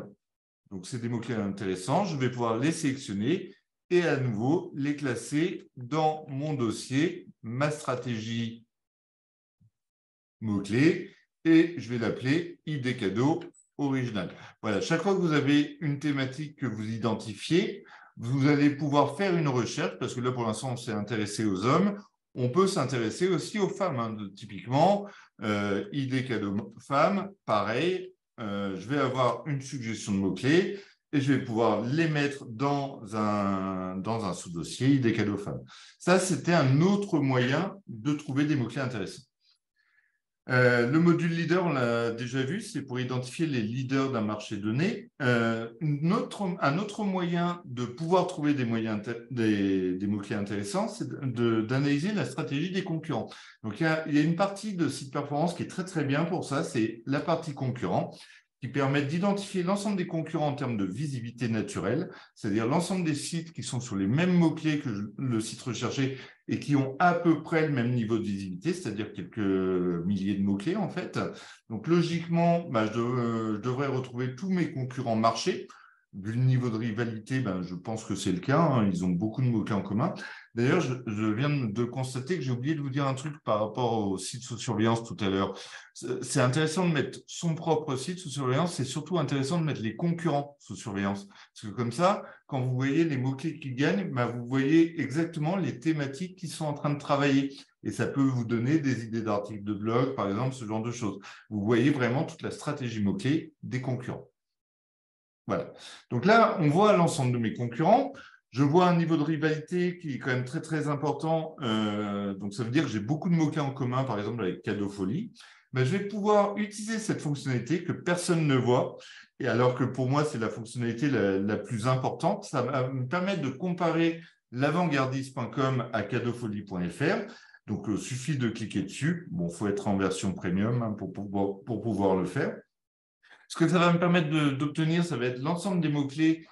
Donc, c'est des mots-clés intéressants. Je vais pouvoir les sélectionner et à nouveau les classer dans mon dossier, ma stratégie mots-clés, et je vais l'appeler ID cadeau original. Voilà, chaque fois que vous avez une thématique que vous identifiez, vous allez pouvoir faire une recherche, parce que là, pour l'instant, on s'est intéressé aux hommes. On peut s'intéresser aussi aux femmes. Hein. Typiquement, ID cadeau femmes, pareil, je vais avoir une suggestion de mots-clés et je vais pouvoir les mettre dans un sous-dossier ID cadeau femmes. Ça, c'était un autre moyen de trouver des mots-clés intéressants. Le module leader, on l'a déjà vu, c'est pour identifier les leaders d'un marché donné. Un autre moyen de pouvoir trouver des mots-clés intéressants, c'est d'analyser la stratégie des concurrents. Donc, il y a une partie de site performance qui est très, très bien pour ça, c'est la partie concurrents, qui permet d'identifier l'ensemble des concurrents en termes de visibilité naturelle, c'est-à-dire l'ensemble des sites qui sont sur les mêmes mots-clés que le site recherché et qui ont à peu près le même niveau de visibilité, c'est-à-dire quelques milliers de mots-clés en fait. Donc logiquement, je devrais retrouver tous mes concurrents marché. Vu le niveau de rivalité, je pense que c'est le cas. Hein, ils ont beaucoup de mots-clés en commun. D'ailleurs, je viens de constater que j'ai oublié de vous dire un truc par rapport au site sous surveillance tout à l'heure. C'est intéressant de mettre son propre site sous surveillance. C'est surtout intéressant de mettre les concurrents sous surveillance. Parce que comme ça, quand vous voyez les mots-clés qui gagnent, vous voyez exactement les thématiques qui sont en train de travailler. Et ça peut vous donner des idées d'articles de blog, par exemple, ce genre de choses. Vous voyez vraiment toute la stratégie mots-clés des concurrents. Voilà. Donc là, on voit l'ensemble de mes concurrents. Je vois un niveau de rivalité qui est quand même très, très important. Donc, ça veut dire que j'ai beaucoup de mots-clés en commun, par exemple, avec Cadeau Folie. Je vais pouvoir utiliser cette fonctionnalité que personne ne voit. Et alors que pour moi, c'est la fonctionnalité la plus importante. Ça va me permettre de comparer l'avantgardiste.com à cadeaufolie.fr. Donc, il suffit de cliquer dessus. Bon, il faut être en version premium pour pouvoir le faire. Ce que ça va me permettre d'obtenir, ça va être l'ensemble des mots-clés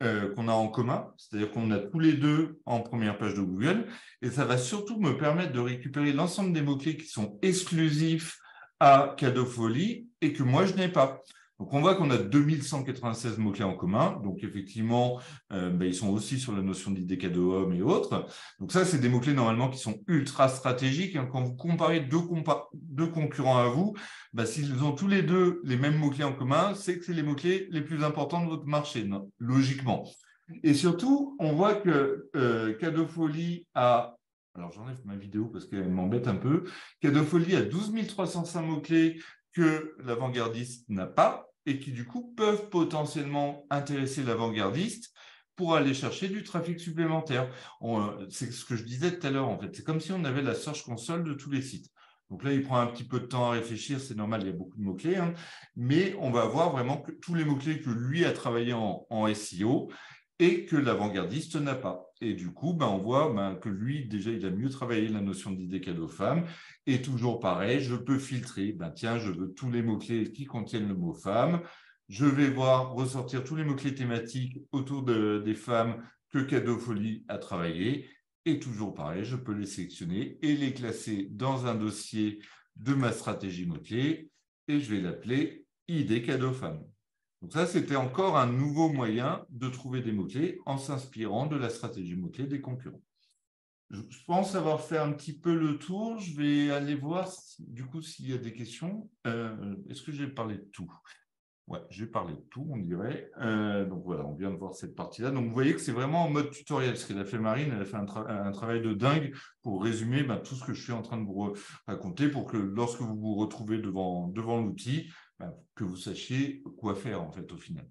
qu'on a en commun, c'est-à-dire qu'on a tous les deux en première page de Google, et ça va surtout me permettre de récupérer l'ensemble des mots-clés qui sont exclusifs à Cadeau Folie et que moi, je n'ai pas. Donc, on voit qu'on a 2196 mots-clés en commun. Donc, effectivement, ils sont aussi sur la notion d'idée cadeau homme et autres. Donc, ça, c'est des mots-clés normalement qui sont ultra stratégiques. Hein. Quand vous comparez deux concurrents à vous, s'ils ont tous les deux les mêmes mots-clés en commun, c'est que c'est les mots-clés les plus importants de votre marché, non, logiquement. Et surtout, on voit que Cadeau Folie a Alors, j'enlève ma vidéo parce qu'elle m'embête un peu. Cadeau-folie a 12 305 mots-clés que l'avant-gardiste n'a pas et qui, du coup, peuvent potentiellement intéresser l'avant-gardiste pour aller chercher du trafic supplémentaire. C'est ce que je disais tout à l'heure, en fait. C'est comme si on avait la Search Console de tous les sites. Donc là, il prend un petit peu de temps à réfléchir, c'est normal, il y a beaucoup de mots-clés, hein, mais on va voir vraiment que tous les mots-clés que lui a travaillé en SEO et que l'avant-gardiste n'a pas. Et du coup, on voit que lui, déjà, il a mieux travaillé la notion d'idée cadeau femme. Et toujours pareil, je peux filtrer. Tiens, je veux tous les mots-clés qui contiennent le mot femme. Je vais voir ressortir tous les mots-clés thématiques autour des femmes que Cadeau Folie a travaillé. Et toujours pareil, je peux les sélectionner et les classer dans un dossier de ma stratégie mots-clés. Et je vais l'appeler idée cadeau femme. Donc ça, c'était encore un nouveau moyen de trouver des mots-clés en s'inspirant de la stratégie mots-clés des concurrents. Je pense avoir fait un petit peu le tour. Je vais aller voir du coup s'il y a des questions. Est-ce que j'ai parlé de tout? Ouais, j'ai parlé de tout, on dirait. Donc voilà, on vient de voir cette partie-là. Donc vous voyez que c'est vraiment en mode tutoriel. Ce qu'elle a fait Marine, elle a fait un travail de dingue pour résumer tout ce que je suis en train de vous raconter pour que lorsque vous vous retrouvez devant l'outil, que vous sachiez quoi faire en fait au final.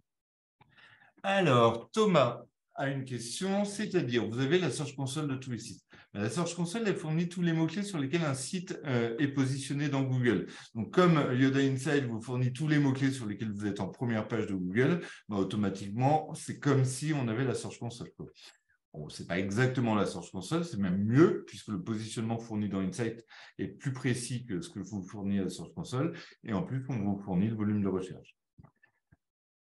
Alors, Thomas a une question, c'est-à-dire, vous avez la Search Console de tous les sites. La Search Console, elle fournit tous les mots-clés sur lesquels un site est positionné dans Google. Donc, comme Yoda Insight vous fournit tous les mots-clés sur lesquels vous êtes en première page de Google, automatiquement, c'est comme si on avait la Search Console. Bon, ce n'est pas exactement la Search Console, c'est même mieux, puisque le positionnement fourni dans Insight est plus précis que ce que vous fournissez à la Search Console, et en plus, on vous fournit le volume de recherche.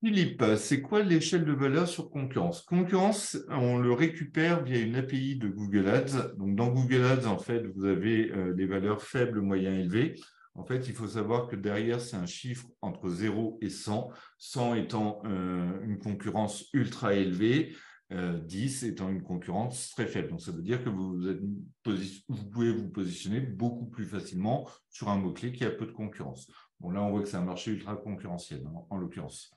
Philippe, c'est quoi l'échelle de valeur sur concurrence? Concurrence, on le récupère via une API de Google Ads. Donc, dans Google Ads, en fait, vous avez les valeurs faibles, moyennes, élevées. En fait, il faut savoir que derrière, c'est un chiffre entre 0 et 100. 100 étant une concurrence ultra élevée, 10 étant une concurrence très faible. Donc, ça veut dire que vous pouvez vous positionner beaucoup plus facilement sur un mot-clé qui a peu de concurrence. Bon, là, on voit que c'est un marché ultra concurrentiel, en l'occurrence.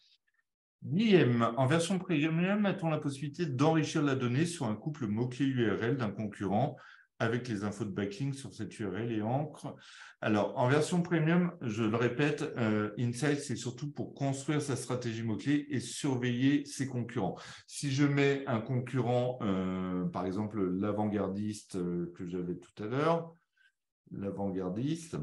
Guillaume, en version premium, a-t-on la possibilité d'enrichir la donnée sur un couple mot-clé URL d'un concurrent avec les infos de backlink sur cette URL et encre? Alors, en version premium, je le répète, Insight, c'est surtout pour construire sa stratégie mot-clé et surveiller ses concurrents. Si je mets un concurrent, par exemple l'avant-gardiste que j'avais tout à l'heure, l'avant-gardiste,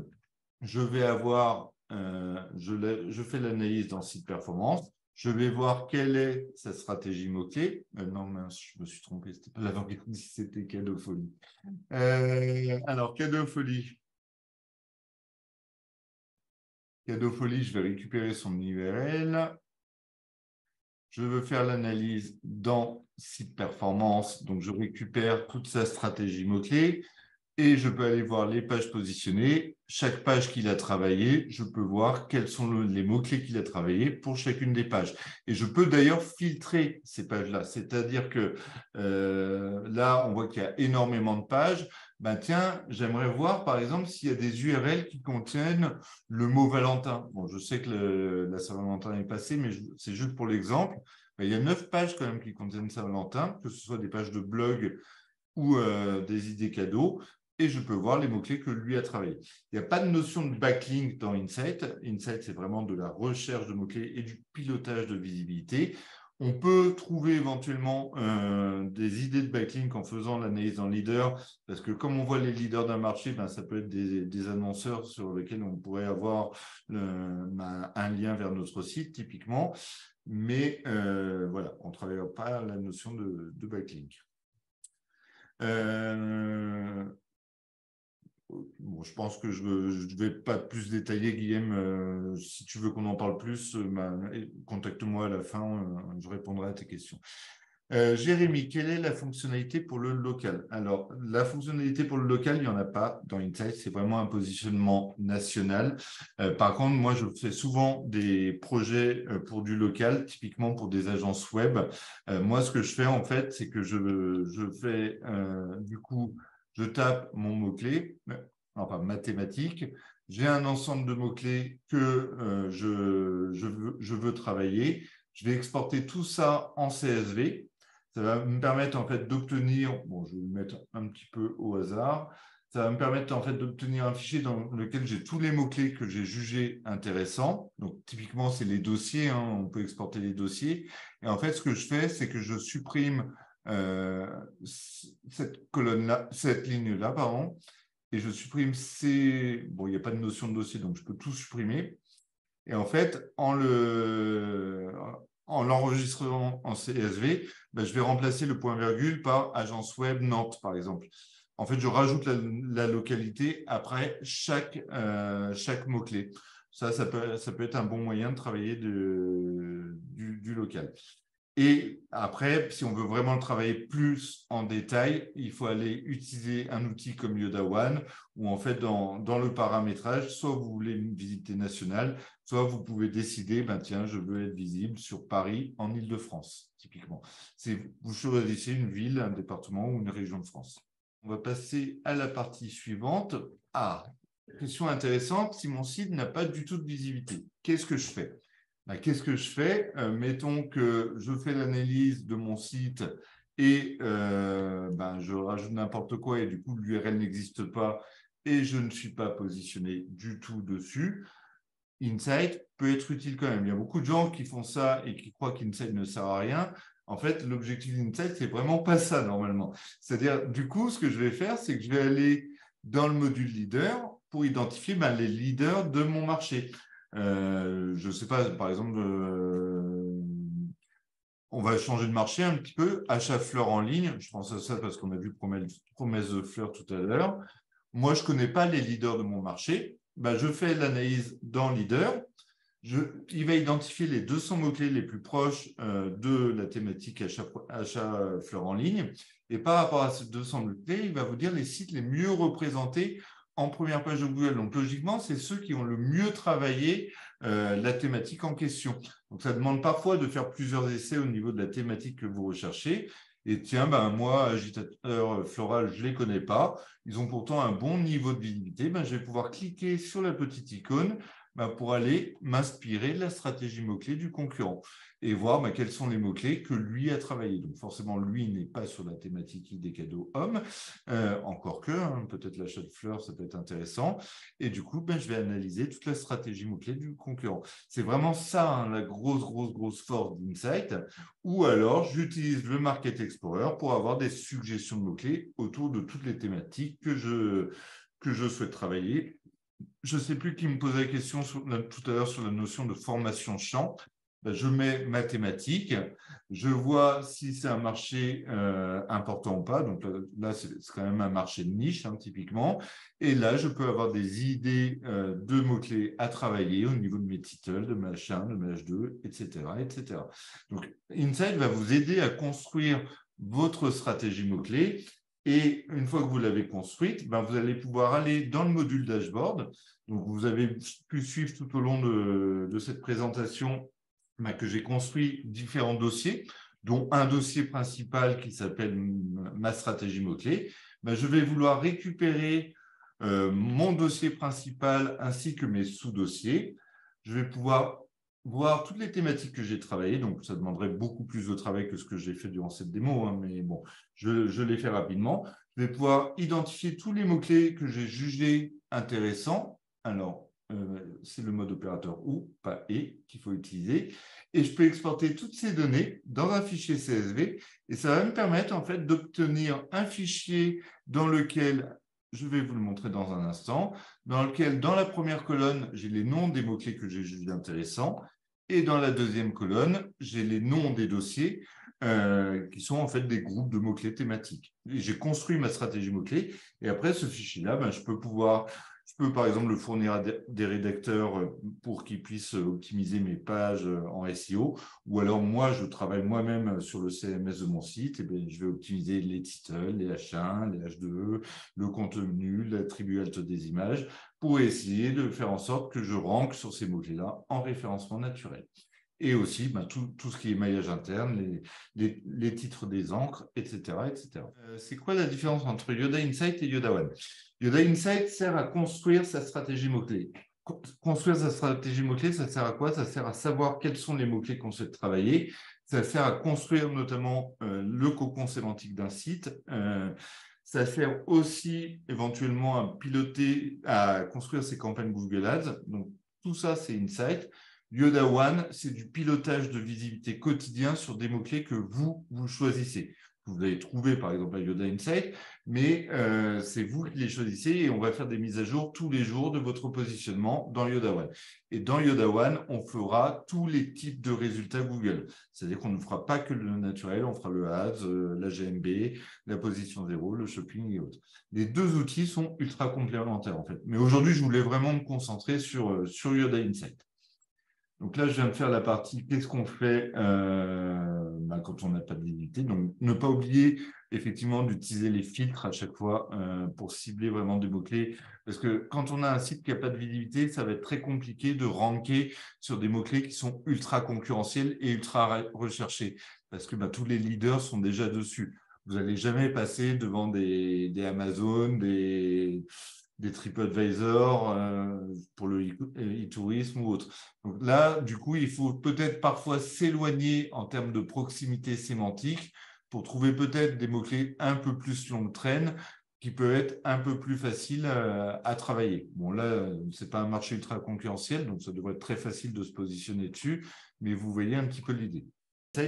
je vais avoir, je fais l'analyse dans site performance. Je vais voir quelle est sa stratégie mot-clé. Non, mince, je me suis trompé, c'était pas l'avant-gardiste, c'était Cadeau Folie. Alors, Cadeau Folie. Cadeau Folie, je vais récupérer son URL. Je veux faire l'analyse dans site performance, donc je récupère toute sa stratégie mot-clé. Et je peux aller voir les pages positionnées. Chaque page qu'il a travaillée, je peux voir quels sont les mots-clés qu'il a travaillés pour chacune des pages. Et je peux d'ailleurs filtrer ces pages-là. C'est-à-dire que là, on voit qu'il y a énormément de pages. Tiens, j'aimerais voir, par exemple, s'il y a des URL qui contiennent le mot Valentin. Bon, je sais que la Saint-Valentin est passée, mais c'est juste pour l'exemple. Il y a 9 pages quand même qui contiennent Saint-Valentin, que ce soit des pages de blog ou des idées cadeaux, et je peux voir les mots-clés que lui a travaillé. Il n'y a pas de notion de backlink dans Insight. Insight, c'est vraiment de la recherche de mots-clés et du pilotage de visibilité. On peut trouver éventuellement des idées de backlink en faisant l'analyse dans leader, parce que comme on voit les leaders d'un marché, ça peut être des annonceurs sur lesquels on pourrait avoir un lien vers notre site, typiquement. Mais voilà, on ne travaille pas la notion de backlink. Bon, je pense que je ne vais pas plus détailler, Guillaume. Si tu veux qu'on en parle plus, contacte-moi à la fin, je répondrai à tes questions. Jérémy, quelle est la fonctionnalité pour le local? Alors, la fonctionnalité pour le local, il n'y en a pas dans Insight, c'est vraiment un positionnement national. Par contre, moi, je fais souvent des projets pour du local, typiquement pour des agences web. Moi, ce que je fais, en fait, c'est que je fais, du coup, je tape mon mot-clé, enfin ma thématique, j'ai un ensemble de mots-clés que je veux travailler. Je vais exporter tout ça en CSV. Ça va me permettre en fait d'obtenir, bon, je vais le mettre un petit peu au hasard, ça va me permettre en fait d'obtenir un fichier dans lequel j'ai tous les mots-clés que j'ai jugés intéressants. Donc, typiquement, c'est les dossiers, hein, on peut exporter les dossiers. Et en fait, ce que je fais, c'est que je supprime cette colonne-là, cette ligne-là, pardon, et je supprime ces… Bon, il n'y a pas de notion de dossier, donc je peux tout supprimer. Et en fait, en l'enregistrant en CSV, ben, je vais remplacer le point virgule par agence web Nantes, par exemple. En fait, je rajoute la localité après chaque mot-clé. Ça peut être un bon moyen de travailler du local. Et après, si on veut vraiment travailler plus en détail, il faut aller utiliser un outil comme Yoda One, où en fait, dans le paramétrage, soit vous voulez une visite nationale, soit vous pouvez décider, ben tiens, je veux être visible sur Paris en Île-de-France, typiquement. Vous choisissez une ville, un département ou une région de France. On va passer à la partie suivante. Ah, question intéressante, si mon site n'a pas du tout de visibilité, qu'est-ce que je fais? Qu'est-ce que je fais? Mettons que je fais l'analyse de mon site et je rajoute n'importe quoi et du coup, l'URL n'existe pas et je ne suis pas positionné du tout dessus. Insight peut être utile quand même. Il y a beaucoup de gens qui font ça et qui croient qu'Insight ne sert à rien. En fait, l'objectif d'Insight, c'est vraiment pas ça normalement. C'est-à-dire, du coup, ce que je vais faire, c'est que je vais aller dans le module leader pour identifier les leaders de mon marché. Je ne sais pas, par exemple, on va changer de marché un petit peu, achat fleurs en ligne. Je pense à ça parce qu'on a vu promesse de fleurs tout à l'heure. Moi, je ne connais pas les leaders de mon marché. Je fais l'analyse dans leader. Il va identifier les 200 mots-clés les plus proches de la thématique achat fleurs en ligne. Et par rapport à ces 200 mots-clés, il va vous dire les sites les mieux représentés en première page de Google. Donc, logiquement, c'est ceux qui ont le mieux travaillé la thématique en question. Donc, ça demande parfois de faire plusieurs essais au niveau de la thématique que vous recherchez. Et tiens, moi, agitateur floral, je ne les connais pas. Ils ont pourtant un bon niveau de visibilité. Je vais pouvoir cliquer sur la petite icône pour aller m'inspirer de la stratégie mot-clé du concurrent et voir quels sont les mots-clés que lui a travaillé. Donc forcément, lui n'est pas sur la thématique des cadeaux hommes, encore que, peut-être l'achat de fleurs, ça peut être intéressant. Et du coup, je vais analyser toute la stratégie mot-clé du concurrent. C'est vraiment ça, la grosse force d'Insight. Ou alors, j'utilise le Market Explorer pour avoir des suggestions de mots-clés autour de toutes les thématiques que je souhaite travailler. Je ne sais plus qui me posait la question tout à l'heure sur la notion de formation champ. Je mets mathématiques, je vois si c'est un marché important ou pas. Donc là, c'est quand même un marché de niche, typiquement. Et là, je peux avoir des idées de mots-clés à travailler au niveau de mes titles, de mes H1, de mes H2, etc., etc. Donc, Insight va vous aider à construire votre stratégie mots-clés. Et une fois que vous l'avez construite, vous allez pouvoir aller dans le module dashboard. Donc, vous avez pu suivre tout au long de cette présentation que j'ai construit différents dossiers, dont un dossier principal qui s'appelle ma stratégie mot-clé. Je vais vouloir récupérer mon dossier principal ainsi que mes sous-dossiers. Je vais pouvoir voir toutes les thématiques que j'ai travaillées. Donc, ça demanderait beaucoup plus de travail que ce que j'ai fait durant cette démo, mais bon, je l'ai fait rapidement. Je vais pouvoir identifier tous les mots-clés que j'ai jugés intéressants. Alors, c'est le mode opérateur ou, pas et, qu'il faut utiliser. Et je peux exporter toutes ces données dans un fichier CSV. Et ça va me permettre, en fait, d'obtenir un fichier dans lequel, je vais vous le montrer dans un instant, dans lequel, dans la première colonne, j'ai les noms des mots-clés que j'ai jugés intéressants. Et dans la deuxième colonne, j'ai les noms des dossiers qui sont en fait des groupes de mots-clés thématiques. J'ai construit ma stratégie mots-clés et après ce fichier-là, je peux par exemple le fournir à des rédacteurs pour qu'ils puissent optimiser mes pages en SEO, ou alors moi, je travaille moi-même sur le CMS de mon site, et je vais optimiser les titles, les H1, les H2, le contenu, l'attribut alt des images, pour essayer de faire en sorte que je rank sur ces mots-clés-là en référencement naturel. Et aussi tout ce qui est maillage interne, les titres des encres, etc. etc. C'est quoi la différence entre Yoda Insight et Yoda One? Yoda Insight sert à construire sa stratégie mot-clé. construire sa stratégie mots-clés, ça sert à quoi? Ça sert à savoir quels sont les mots-clés qu'on souhaite travailler. Ça sert à construire notamment le cocon sémantique d'un site. Ça sert aussi éventuellement à piloter, à construire ses campagnes Google Ads. Donc, tout ça, c'est Insight. Yoda One, c'est du pilotage de visibilité quotidien sur des mots-clés que vous choisissez. Vous allez trouver, par exemple, à Yoda Insight, mais c'est vous qui les choisissez et on va faire des mises à jour tous les jours de votre positionnement dans Yoda One. Et dans Yoda One, on fera tous les types de résultats Google. C'est-à-dire qu'on ne fera pas que le naturel, on fera le ads, la GMB, la position zéro, le shopping et autres. Les deux outils sont ultra complémentaires en fait. Mais aujourd'hui, je voulais vraiment me concentrer sur Yoda Insight. Donc là, je viens de faire la partie qu'est-ce qu'on fait quand on n'a pas de visibilité. Donc, ne pas oublier effectivement d'utiliser les filtres à chaque fois pour cibler vraiment des mots-clés. Parce que quand on a un site qui n'a pas de visibilité, ça va être très compliqué de ranker sur des mots-clés qui sont ultra concurrentiels et ultra recherchés. Parce que tous les leaders sont déjà dessus. Vous n'allez jamais passer devant des Amazon, des TripAdvisor pour le e-tourisme ou autre. Donc là, du coup, il faut peut-être parfois s'éloigner en termes de proximité sémantique pour trouver peut-être des mots-clés un peu plus longue traîne qui peuvent être un peu plus faciles à travailler. Bon, là, ce n'est pas un marché ultra concurrentiel, donc ça devrait être très facile de se positionner dessus, mais vous voyez un petit peu l'idée.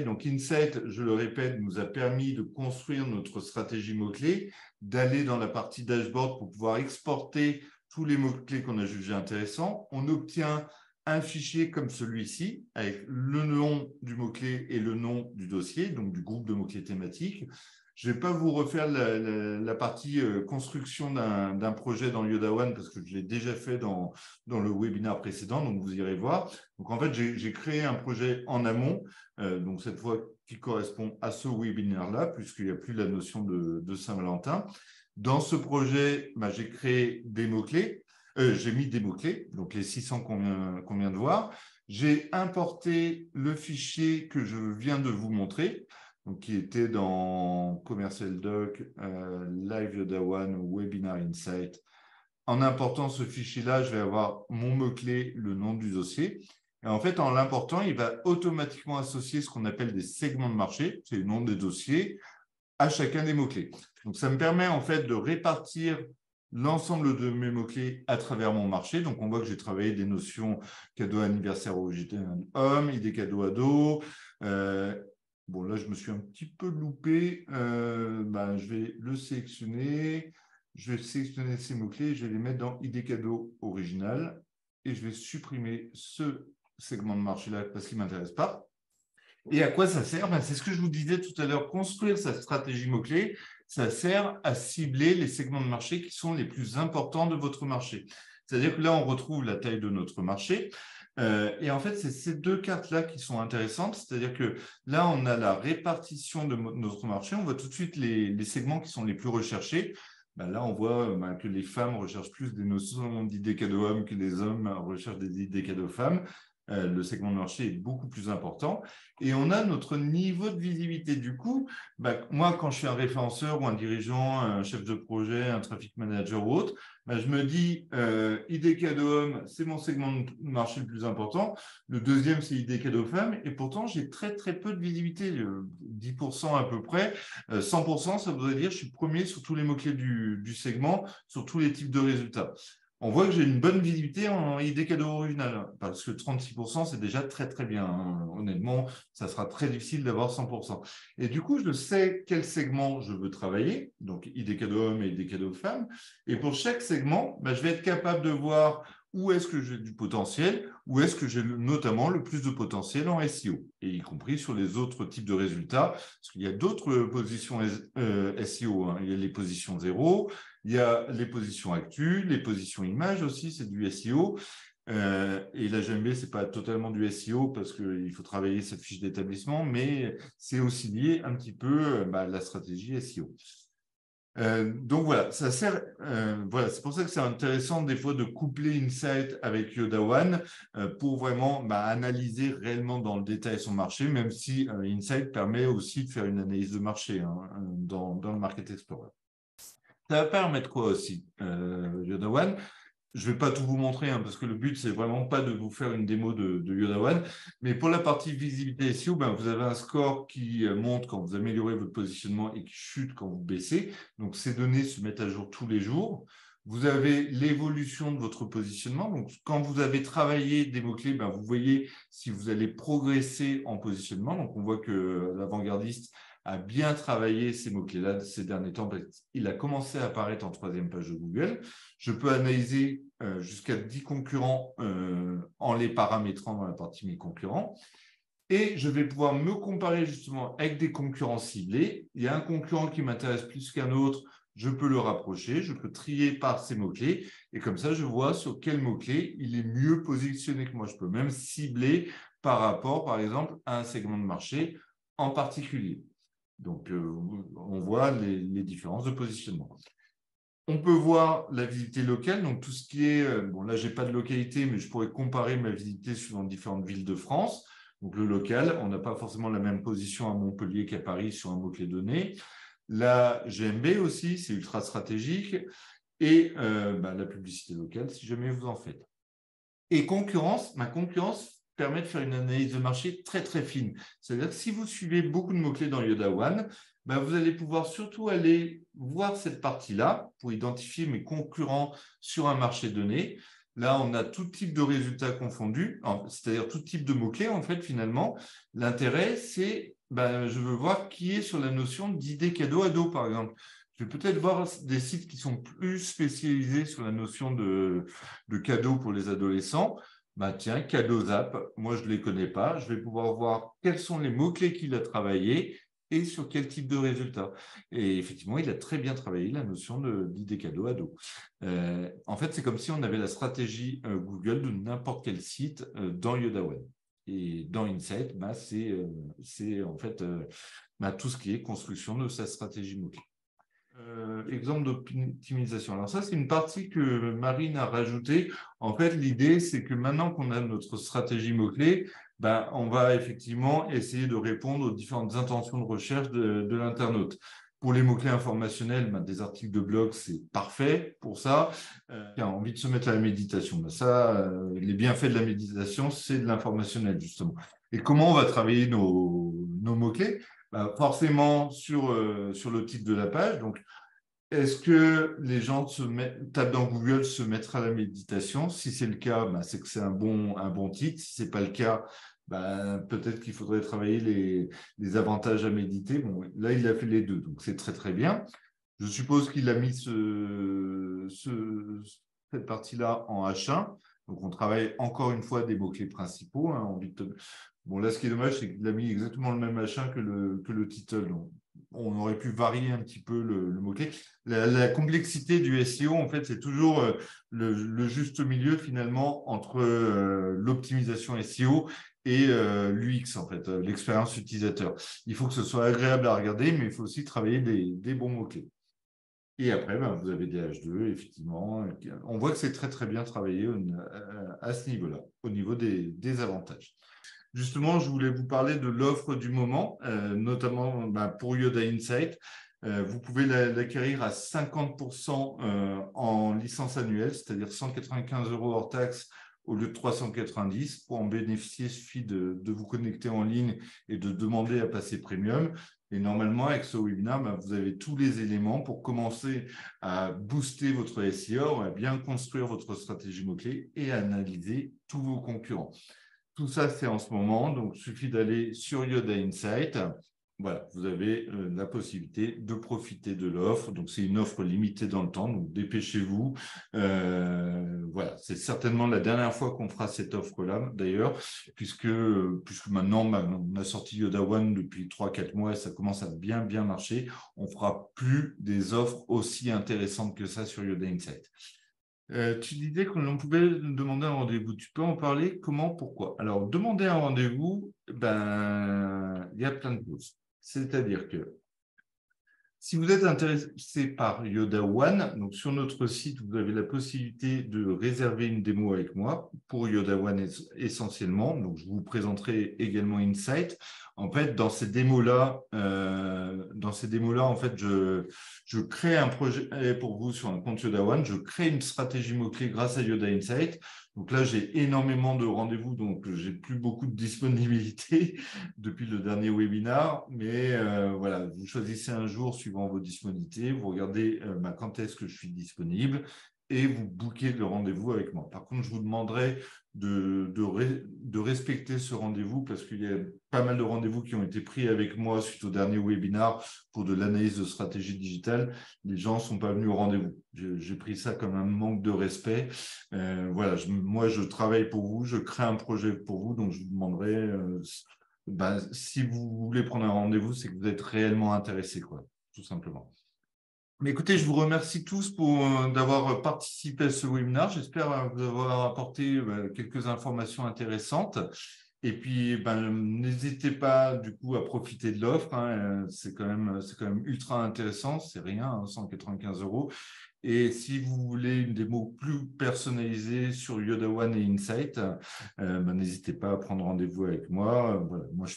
Donc, Insight, je le répète, nous a permis de construire notre stratégie mots-clés, d'aller dans la partie dashboard pour pouvoir exporter tous les mots-clés qu'on a jugés intéressants. On obtient un fichier comme celui-ci, avec le nom du mot-clé et le nom du dossier, donc du groupe de mots-clés thématiques. Je ne vais pas vous refaire la partie construction d'un projet dans Yoda One parce que je l'ai déjà fait dans le webinaire précédent, donc vous irez voir. Donc en fait, j'ai créé un projet en amont, donc cette fois qui correspond à ce webinaire-là, puisqu'il n'y a plus la notion de Saint-Valentin. Dans ce projet, j'ai créé des mots-clés, j'ai mis des mots-clés, donc les 600 qu'on vient de voir. J'ai importé le fichier que je viens de vous montrer, donc qui était dans Commercial Doc, Live Yoda One, Webinar Insight. En important ce fichier-là, je vais avoir mon mot-clé, le nom du dossier. Et en fait, en l'important, il va automatiquement associer ce qu'on appelle des segments de marché, c'est le nom des dossiers, à chacun des mots-clés. Donc, ça me permet en fait de répartir l'ensemble de mes mots-clés à travers mon marché. Donc, on voit que j'ai travaillé des notions cadeau anniversaire original homme, idée cadeau ado. Bon, là, je me suis un petit peu loupé. Je vais le sélectionner. Je vais sélectionner ces mots-clés. Je vais les mettre dans idée cadeau original. Et je vais supprimer ce segment de marché-là parce qu'il ne m'intéresse pas. Et à quoi ça sert? C'est ce que je vous disais tout à l'heure, construire sa stratégie mot-clé, ça sert à cibler les segments de marché qui sont les plus importants de votre marché. C'est-à-dire que là, on retrouve la taille de notre marché. Et en fait, c'est ces deux cartes-là qui sont intéressantes. C'est-à-dire que là, on a la répartition de notre marché. On voit tout de suite les segments qui sont les plus recherchés. Là, on voit que les femmes recherchent plus des notions d'idées cadeaux hommes que les hommes recherchent des idées cadeaux femmes. Le segment de marché est beaucoup plus important. Et on a notre niveau de visibilité. Du coup, moi, quand je suis un référenceur ou un dirigeant, un chef de projet, un traffic manager ou autre, je me dis, idée cadeau homme, c'est mon segment de marché le plus important. Le deuxième, c'est idée cadeau femme. Et pourtant, j'ai très, très peu de visibilité, 10% à peu près. 100%, ça voudrait dire que je suis premier sur tous les mots-clés du segment, sur tous les types de résultats. On voit que j'ai une bonne visibilité en idée cadeau original, parce que 36%, c'est déjà très, très bien. Honnêtement, ça sera très difficile d'avoir 100%. Et du coup, je sais quel segment je veux travailler, donc idée cadeau homme et idée cadeau femme. Et pour chaque segment, je vais être capable de voir où est-ce que j'ai du potentiel, où est-ce que j'ai notamment le plus de potentiel en SEO, et y compris sur les autres types de résultats, parce qu'il y a d'autres positions SEO. Il y a les positions 0, il y a les positions actu, les positions images aussi, c'est du SEO. Et la GMB, ce n'est pas totalement du SEO parce qu'il faut travailler sa fiche d'établissement, mais c'est aussi lié un petit peu à la stratégie SEO. Donc voilà, ça sert. Voilà, c'est pour ça que c'est intéressant des fois de coupler Insight avec Yoda One pour vraiment analyser réellement dans le détail son marché, même si Insight permet aussi de faire une analyse de marché dans le Market Explorer. Ça va permettre quoi aussi, Yoda One? je ne vais pas tout vous montrer, parce que le but, c'est vraiment pas de vous faire une démo de Yoda One. Mais pour la partie visibilité SEO, vous avez un score qui monte quand vous améliorez votre positionnement et qui chute quand vous baissez. Donc, ces données se mettent à jour tous les jours. Vous avez l'évolution de votre positionnement. Donc, quand vous avez travaillé des mots-clés, vous voyez si vous allez progresser en positionnement. Donc, on voit que l'avant-gardiste a bien travaillé ces mots-clés-là ces derniers temps. Il a commencé à apparaître en 3e page de Google. Je peux analyser jusqu'à 10 concurrents en les paramétrant dans la partie mes concurrents. Et je vais pouvoir me comparer justement avec des concurrents ciblés. Il y a un concurrent qui m'intéresse plus qu'un autre, je peux le rapprocher, je peux trier par ces mots-clés. Et comme ça, je vois sur quel mot-clé il est mieux positionné que moi. Je peux même cibler par rapport, par exemple, à un segment de marché en particulier. Donc, on voit les différences de positionnement. On peut voir la visibilité locale, donc tout ce qui est, bon là, je n'ai pas de localité, mais je pourrais comparer ma visibilité suivant différentes villes de France. Donc, le local, on n'a pas forcément la même position à Montpellier qu'à Paris sur un mot-clé donné. La GMB aussi, c'est ultra stratégique. Et la publicité locale, si jamais vous en faites. Et concurrence, ma concurrence permet de faire une analyse de marché très, très fine. C'est-à-dire que si vous suivez beaucoup de mots-clés dans Yoda One, vous allez pouvoir surtout aller voir cette partie-là pour identifier mes concurrents sur un marché donné. Là, on a tout type de résultats confondus, c'est-à-dire tout type de mots-clés, en fait, finalement. L'intérêt, c'est, je veux voir qui est sur la notion d'idée cadeau-ado, par exemple. Je vais peut-être voir des sites qui sont plus spécialisés sur la notion de cadeaux pour les adolescents. Tiens, Cadeau Zap, moi je ne les connais pas. Je vais pouvoir voir quels sont les mots-clés qu'il a travaillés et sur quel type de résultats. Et effectivement, il a très bien travaillé la notion d'idée cadeau ado. En fait, c'est comme si on avait la stratégie Google de n'importe quel site dans Yoda One. Et dans Insight, c'est en fait tout ce qui est construction de sa stratégie mot-clé. Exemple d'optimisation. Alors ça, c'est une partie que Marine a rajoutée. En fait, l'idée, c'est que maintenant qu'on a notre stratégie mot-clé, on va effectivement essayer de répondre aux différentes intentions de recherche de l'internaute. Pour les mots-clés informationnels, des articles de blog, c'est parfait pour ça. Il a envie de se mettre à la méditation. Les bienfaits de la méditation, c'est de l'informationnel, justement. Et comment on va travailler nos mots-clés? Forcément sur le titre de la page. Donc, est-ce que les gens tapent dans Google se mettre à la méditation? Si c'est le cas, c'est que c'est un bon titre. Si ce n'est pas le cas, peut-être qu'il faudrait travailler les avantages à méditer. Bon, là, il a fait les deux, donc c'est très, très bien. Je suppose qu'il a mis cette partie-là en H1. Donc, on travaille encore une fois des mots-clés principaux. Bon, là, ce qui est dommage, c'est qu'il a mis exactement le même H1 que le title. Donc, on aurait pu varier un petit peu le mot-clé. La complexité du SEO, en fait, c'est toujours le juste milieu, finalement, entre l'optimisation SEO et l'UX, en fait, l'expérience utilisateur. Il faut que ce soit agréable à regarder, mais il faut aussi travailler des bons mots-clés. Et après, vous avez des H2, effectivement. On voit que c'est très, très bien travaillé à ce niveau-là, au niveau des avantages. Justement, je voulais vous parler de l'offre du moment, notamment pour Yoda Insight. Vous pouvez l'acquérir à 50% en licence annuelle, c'est-à-dire 195 € hors taxe au lieu de 390. Pour en bénéficier, il suffit de vous connecter en ligne et de demander à passer premium. Et normalement, avec ce webinaire, vous avez tous les éléments pour commencer à booster votre SEO, à bien construire votre stratégie mot-clé et à analyser tous vos concurrents. Tout ça, c'est en ce moment, donc il suffit d'aller sur Yoda Insight. Voilà, vous avez la possibilité de profiter de l'offre. Donc, c'est une offre limitée dans le temps, donc dépêchez-vous. Voilà, c'est certainement la dernière fois qu'on fera cette offre-là, d'ailleurs, puisque maintenant, on a sorti Yoda One depuis 3-4 mois et ça commence à bien marcher. On ne fera plus des offres aussi intéressantes que ça sur Yoda Insight. Tu disais que l'on pouvait demander un rendez-vous. Tu peux en parler? Comment? Pourquoi? Alors, demander un rendez-vous, il y a plein de choses. C'est-à-dire que Si vous êtes intéressé par Yoda One, donc sur notre site, vous avez la possibilité de réserver une démo avec moi pour Yoda One essentiellement. Donc, je vous présenterai également Insight. En fait, dans ces démos-là, en fait, je crée un projet pour vous sur un compte Yoda One. Je crée une stratégie mot-clé grâce à Yoda Insight. Donc là, j'ai énormément de rendez-vous, donc j'ai plus beaucoup de disponibilité depuis le dernier webinar. Mais voilà, vous choisissez un jour suivant vos disponibilités, vous regardez quand est-ce que je suis disponible et vous bookez le rendez-vous avec moi. Par contre, je vous demanderai de respecter ce rendez-vous parce qu'il y a pas mal de rendez-vous qui ont été pris avec moi suite au dernier webinar pour de l'analyse de stratégie digitale. Les gens ne sont pas venus au rendez-vous. J'ai pris ça comme un manque de respect. Voilà, moi, je travaille pour vous, je crée un projet pour vous, donc je vous demanderai si vous voulez prendre un rendez-vous, c'est que vous êtes réellement intéressé, quoi, tout simplement. Mais écoutez, je vous remercie tous d'avoir participé à ce webinaire. J'espère vous avoir apporté quelques informations intéressantes. Et puis, n'hésitez pas du coup à profiter de l'offre. Hein. C'est quand même ultra intéressant. C'est rien, hein, 195 €. Et si vous voulez une démo plus personnalisée sur Yoda One et Insight, n'hésitez pas à prendre rendez-vous avec moi. Voilà. Moi, je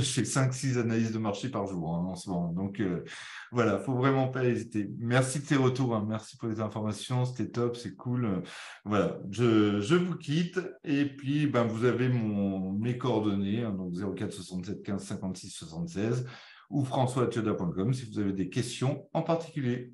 fais 5-6 analyses de marché par jour en ce moment. Donc, voilà, il ne faut vraiment pas hésiter. Merci de tes retours. Hein. Merci pour les informations. C'était top, c'est cool. Voilà, je vous quitte. Et puis, vous avez mes coordonnées, hein, donc 04 67 15 56 76 ou françois@yoda.com si vous avez des questions en particulier.